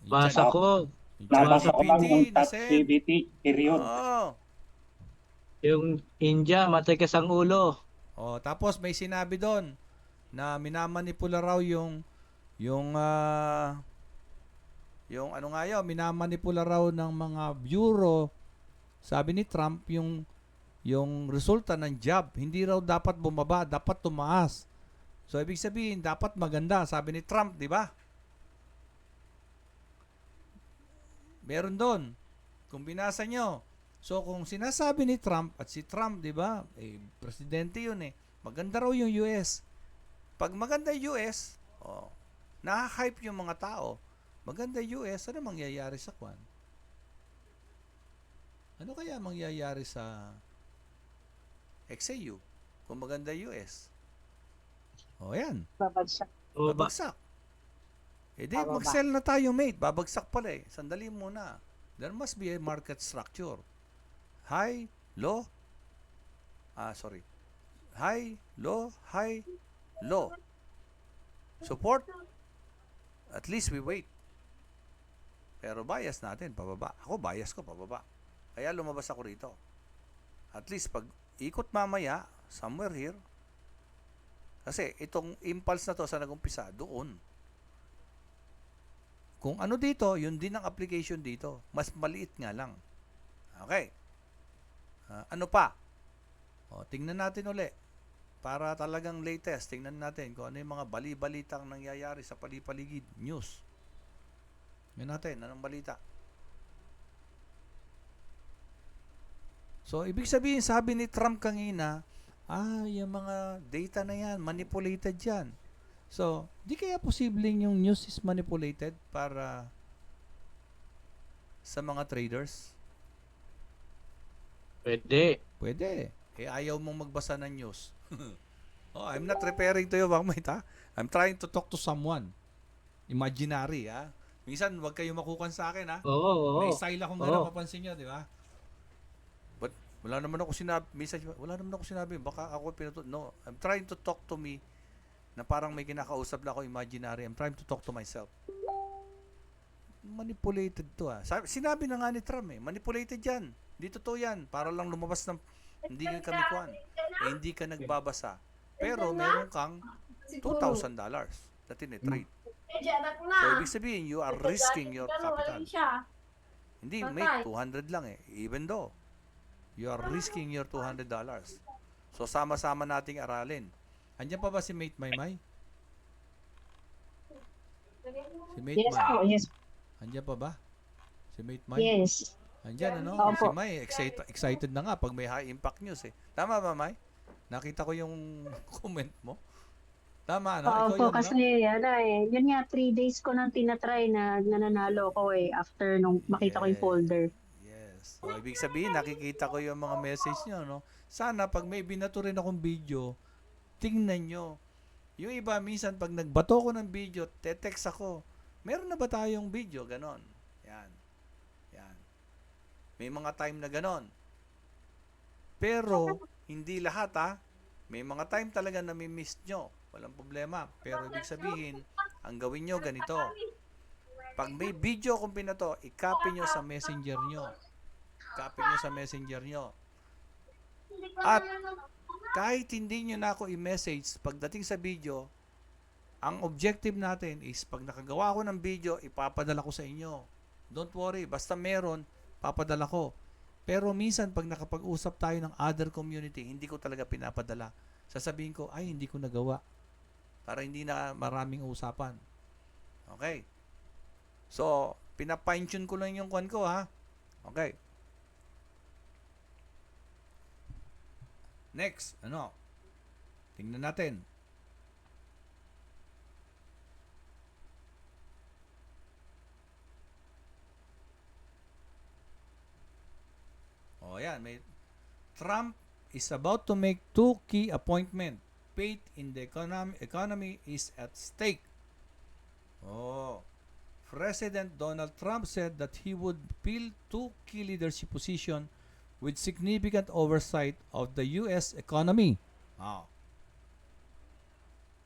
[SPEAKER 1] Yung
[SPEAKER 4] Basa
[SPEAKER 1] chat-
[SPEAKER 4] ko.
[SPEAKER 1] yung
[SPEAKER 8] Nabasa
[SPEAKER 1] chat
[SPEAKER 8] ko lang yung
[SPEAKER 1] GPT,
[SPEAKER 8] chat
[SPEAKER 1] nasend.
[SPEAKER 8] CBT, period.
[SPEAKER 1] Oo.
[SPEAKER 4] Yung India, matigas ang ulo.
[SPEAKER 1] Oh, tapos may sinabi doon na minamanipula raw yung ano nga yun, minamanipula raw ng mga bureau. Sabi ni Trump yung resulta ng job, hindi raw dapat bumaba, dapat tumaas. So ibig sabihin dapat maganda, sabi ni Trump, di ba? Meron doon. Kung binasa nyo. So kung sinasabi ni Trump at si Trump, 'di ba? Presidente 'yun eh. Maganda raw yung US. Pag maganda yung US, na-hype yung mga tao. Maganda yung US, ano mangyayari sa kwan? Ano kaya mangyayari sa XAU kung maganda US? Yan.
[SPEAKER 6] Babagsak.
[SPEAKER 4] O ba,
[SPEAKER 1] Babagsak. Di
[SPEAKER 6] Bababa.
[SPEAKER 1] mag-sell na tayo, mate. Babagsak pala eh. Sandali muna. There must be a market structure. High, low. High, low. Support. At least we wait. Pero bias natin, pababa. Ako, bias ko, pababa. Kaya lumabas ako rito. At least, pag ikot mamaya, somewhere here, kasi itong impulse na to sa nagumpisa, doon. Kung ano dito, yun din ang application dito. Mas maliit nga lang. Okay. Ano pa? Tingnan natin uli. Para talagang latest, tingnan natin kung ano yung mga bali-balitang nangyayari sa palipaligid. News. Tingnan natin, anong balita? So, ibig sabihin, sabi ni Trump kanina, yung mga data na yan, manipulated yan. So, di kaya posibleng yung news is manipulated para sa mga traders?
[SPEAKER 4] pwede.
[SPEAKER 1] Pwede. ayaw mong magbasa ng news. Oh, I'm not referring to you, Mangmait, ha? I'm trying to talk to someone. Imaginary, ha? Minsan, wag kayo makukan sa akin, ha?
[SPEAKER 4] Oo,
[SPEAKER 1] May
[SPEAKER 4] oo.
[SPEAKER 1] style akong
[SPEAKER 4] Oo.
[SPEAKER 1] gano'n, mapansin nyo, di ba? But, wala naman ako sinabi, minsan, wala naman ako sinabi, baka ako no, I'm trying to talk to me, na parang may kinakausap na ako imaginary. I'm trying to talk to myself. Manipulated to, ha? Sinabi na nga ni Trump, manipulated yan. Hindi totoo yan. Para lang lumabas ng, hindi ka kami kuhan. Hindi ka nagbabasa. Pero, meron kang $2,000 na tinitrade. So, ibig sabihin, you are risking your capital. Hindi, mate, 200 lang even though, you are risking your $200. So, sama-sama nating aralin. Andiyan pa ba si Mate Maymay? Si Mate
[SPEAKER 6] Yes
[SPEAKER 1] May.
[SPEAKER 6] po, yes.
[SPEAKER 1] Andiyan pa ba? Si Mate May?
[SPEAKER 6] Yes.
[SPEAKER 1] Andiyan, ano?
[SPEAKER 6] Opo.
[SPEAKER 1] Si May, excited na nga pag may high impact news Tama ba, May? Nakita ko yung comment mo. Tama, no? Ikaw
[SPEAKER 6] Opo,
[SPEAKER 1] yun,
[SPEAKER 6] kasi
[SPEAKER 1] no?
[SPEAKER 6] yun nga, 3 days ko nang tinatry na nananalo ko after nung makita ko yung
[SPEAKER 1] Yeah.
[SPEAKER 6] folder.
[SPEAKER 1] Yes. So, ibig sabihin, nakikita ko yung mga message nyo, no? Sana, pag may binato rin akong video, tingnan nyo. Yung iba, minsan, pag nagbato ko ng video, te-text ako, meron na ba tayong video? Ganon. Yan. Yan. May mga time na ganon. Pero, hindi lahat, ha? May mga time talaga na mi-miss nyo. Walang problema. Pero, ibig sabihin, ang gawin nyo ganito. Pag may video kung pinato, i-copy nyo sa messenger nyo. Copy nyo sa messenger nyo. At kahit hindi nyo na ako i-message, pagdating sa video, ang objective natin is pag nakagawa ko ng video, ipapadala ko sa inyo. Don't worry, basta meron, papadala ko. Pero minsan, pag nakapag-usap tayo ng other community, hindi ko talaga pinapadala. Sasabihin ko, ay, hindi ko nagawa. Para hindi na maraming usapan. Okay. So, pinapine-tune ko lang yung kwan ko, ha? Okay. Next, ano? Tingnan natin. Oh, yan. Trump is about to make 2 key appointments. Faith in the economy is at stake. Oh. President Donald Trump said that he would fill 2 key leadership positions with significant oversight of the U.S. economy. Oh.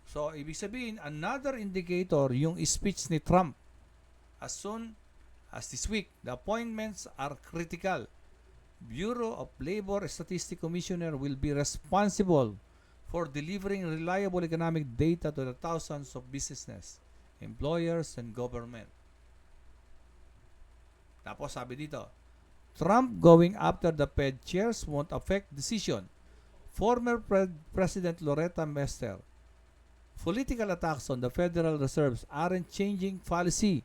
[SPEAKER 1] So, ibig sabihin, another indicator yung speech ni Trump. As soon as this week, the appointments are critical. Bureau of Labor Statistics Commissioner will be responsible for delivering reliable economic data to the thousands of businesses, employers, and government. Tapos sabi dito, Trump going after the Fed chairs won't affect decision. Former President Loretta Mester, political attacks on the Federal Reserve aren't changing policy,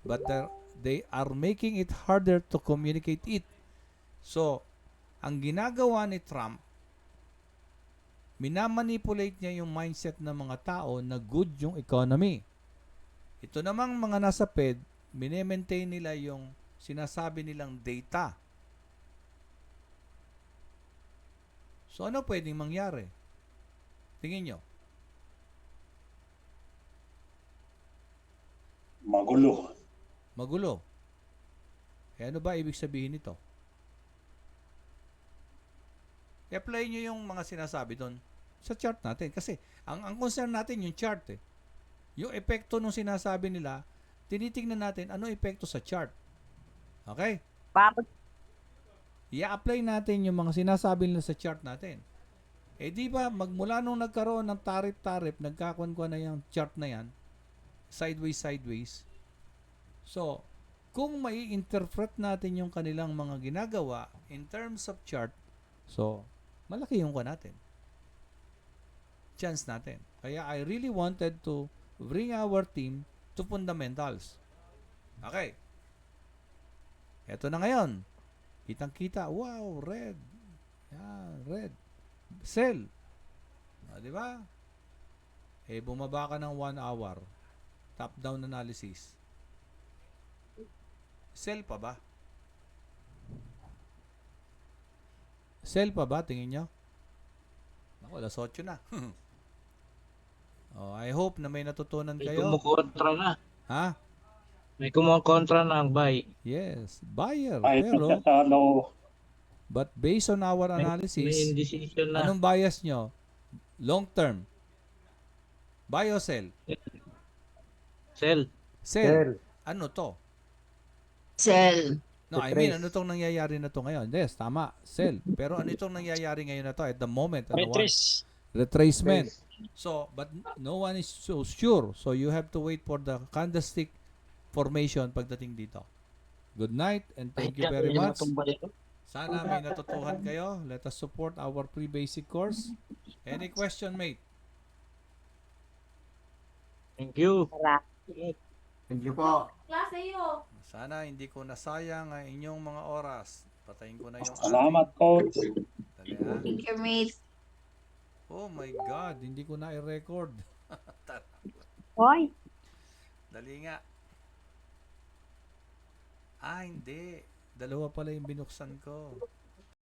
[SPEAKER 1] but they are making it harder to communicate it. So, ang ginagawa ni Trump, minamanipulate niya yung mindset ng mga tao na good yung economy. Ito namang mga nasa Fed, mine-maintain nila yung sinasabi nilang data. So, ano pwedeng mangyari? Tingin nyo.
[SPEAKER 11] Magulo.
[SPEAKER 1] Magulo. Eh, ano ba ibig sabihin nito? I-apply nyo yung mga sinasabi doon sa chart natin. Kasi, ang concern natin yung chart Yung epekto nung sinasabi nila, tinitingnan natin ano epekto sa chart. Okay? I-apply natin yung mga sinasabi nila sa chart natin. Eh di ba, magmula nung nagkaroon ng tarif, nagkakuan-kuan na yung chart na yan, sideways. So, kung mai-interpret natin yung kanilang mga ginagawa in terms of chart, so, malaki yung kuan natin. Chance natin. Kaya I really wanted to bring our team to fundamentals. Okay. Ito na ngayon. Kitang-kita. Wow, red. Yan, red. Sell. Di ba? Eh, bumaba ka ng 1 hour. Top-down analysis. Sell pa ba? Sell pa ba? Tingin nyo? Ako, alas 8 na. Oh, I hope na may natutunan
[SPEAKER 4] May
[SPEAKER 1] kayo.
[SPEAKER 4] kumukontra na.
[SPEAKER 1] Ha?
[SPEAKER 4] May kumukontra na ang buy.
[SPEAKER 1] Yes, buyer.
[SPEAKER 8] Ay,
[SPEAKER 1] Pero,
[SPEAKER 8] ano,
[SPEAKER 1] but based on our
[SPEAKER 4] May
[SPEAKER 1] analysis,
[SPEAKER 4] indecision na.
[SPEAKER 1] anong bias nyo? Long term. Buy or sell?
[SPEAKER 4] Sell.
[SPEAKER 1] Sell.
[SPEAKER 10] Sell.
[SPEAKER 1] Ano to?
[SPEAKER 7] Sell.
[SPEAKER 1] No, I mean, ano tong nangyayari na to ngayon? Yes, tama. Sell. Pero ano itong nangyayari ngayon na to at the moment? Ano,
[SPEAKER 8] retrace.
[SPEAKER 1] retracement. So, but no one is so sure. So, you have to wait for the candlestick formation pagdating dito. Good night and thank you very much. Sana may natutuhan kayo. Let us support our pre-basic course. Any question, mate?
[SPEAKER 4] Thank you.
[SPEAKER 5] Thank you po.
[SPEAKER 1] Sana hindi ko nasayang ang inyong mga oras. Patayin ko na yung
[SPEAKER 8] Salamat, coach.
[SPEAKER 1] Dali, ha?
[SPEAKER 7] Thank you, mate.
[SPEAKER 1] Oh my God, hindi ko na i-record.
[SPEAKER 6] Why?
[SPEAKER 1] Dali nga. Hindi. Dalawa pala yung binuksan ko.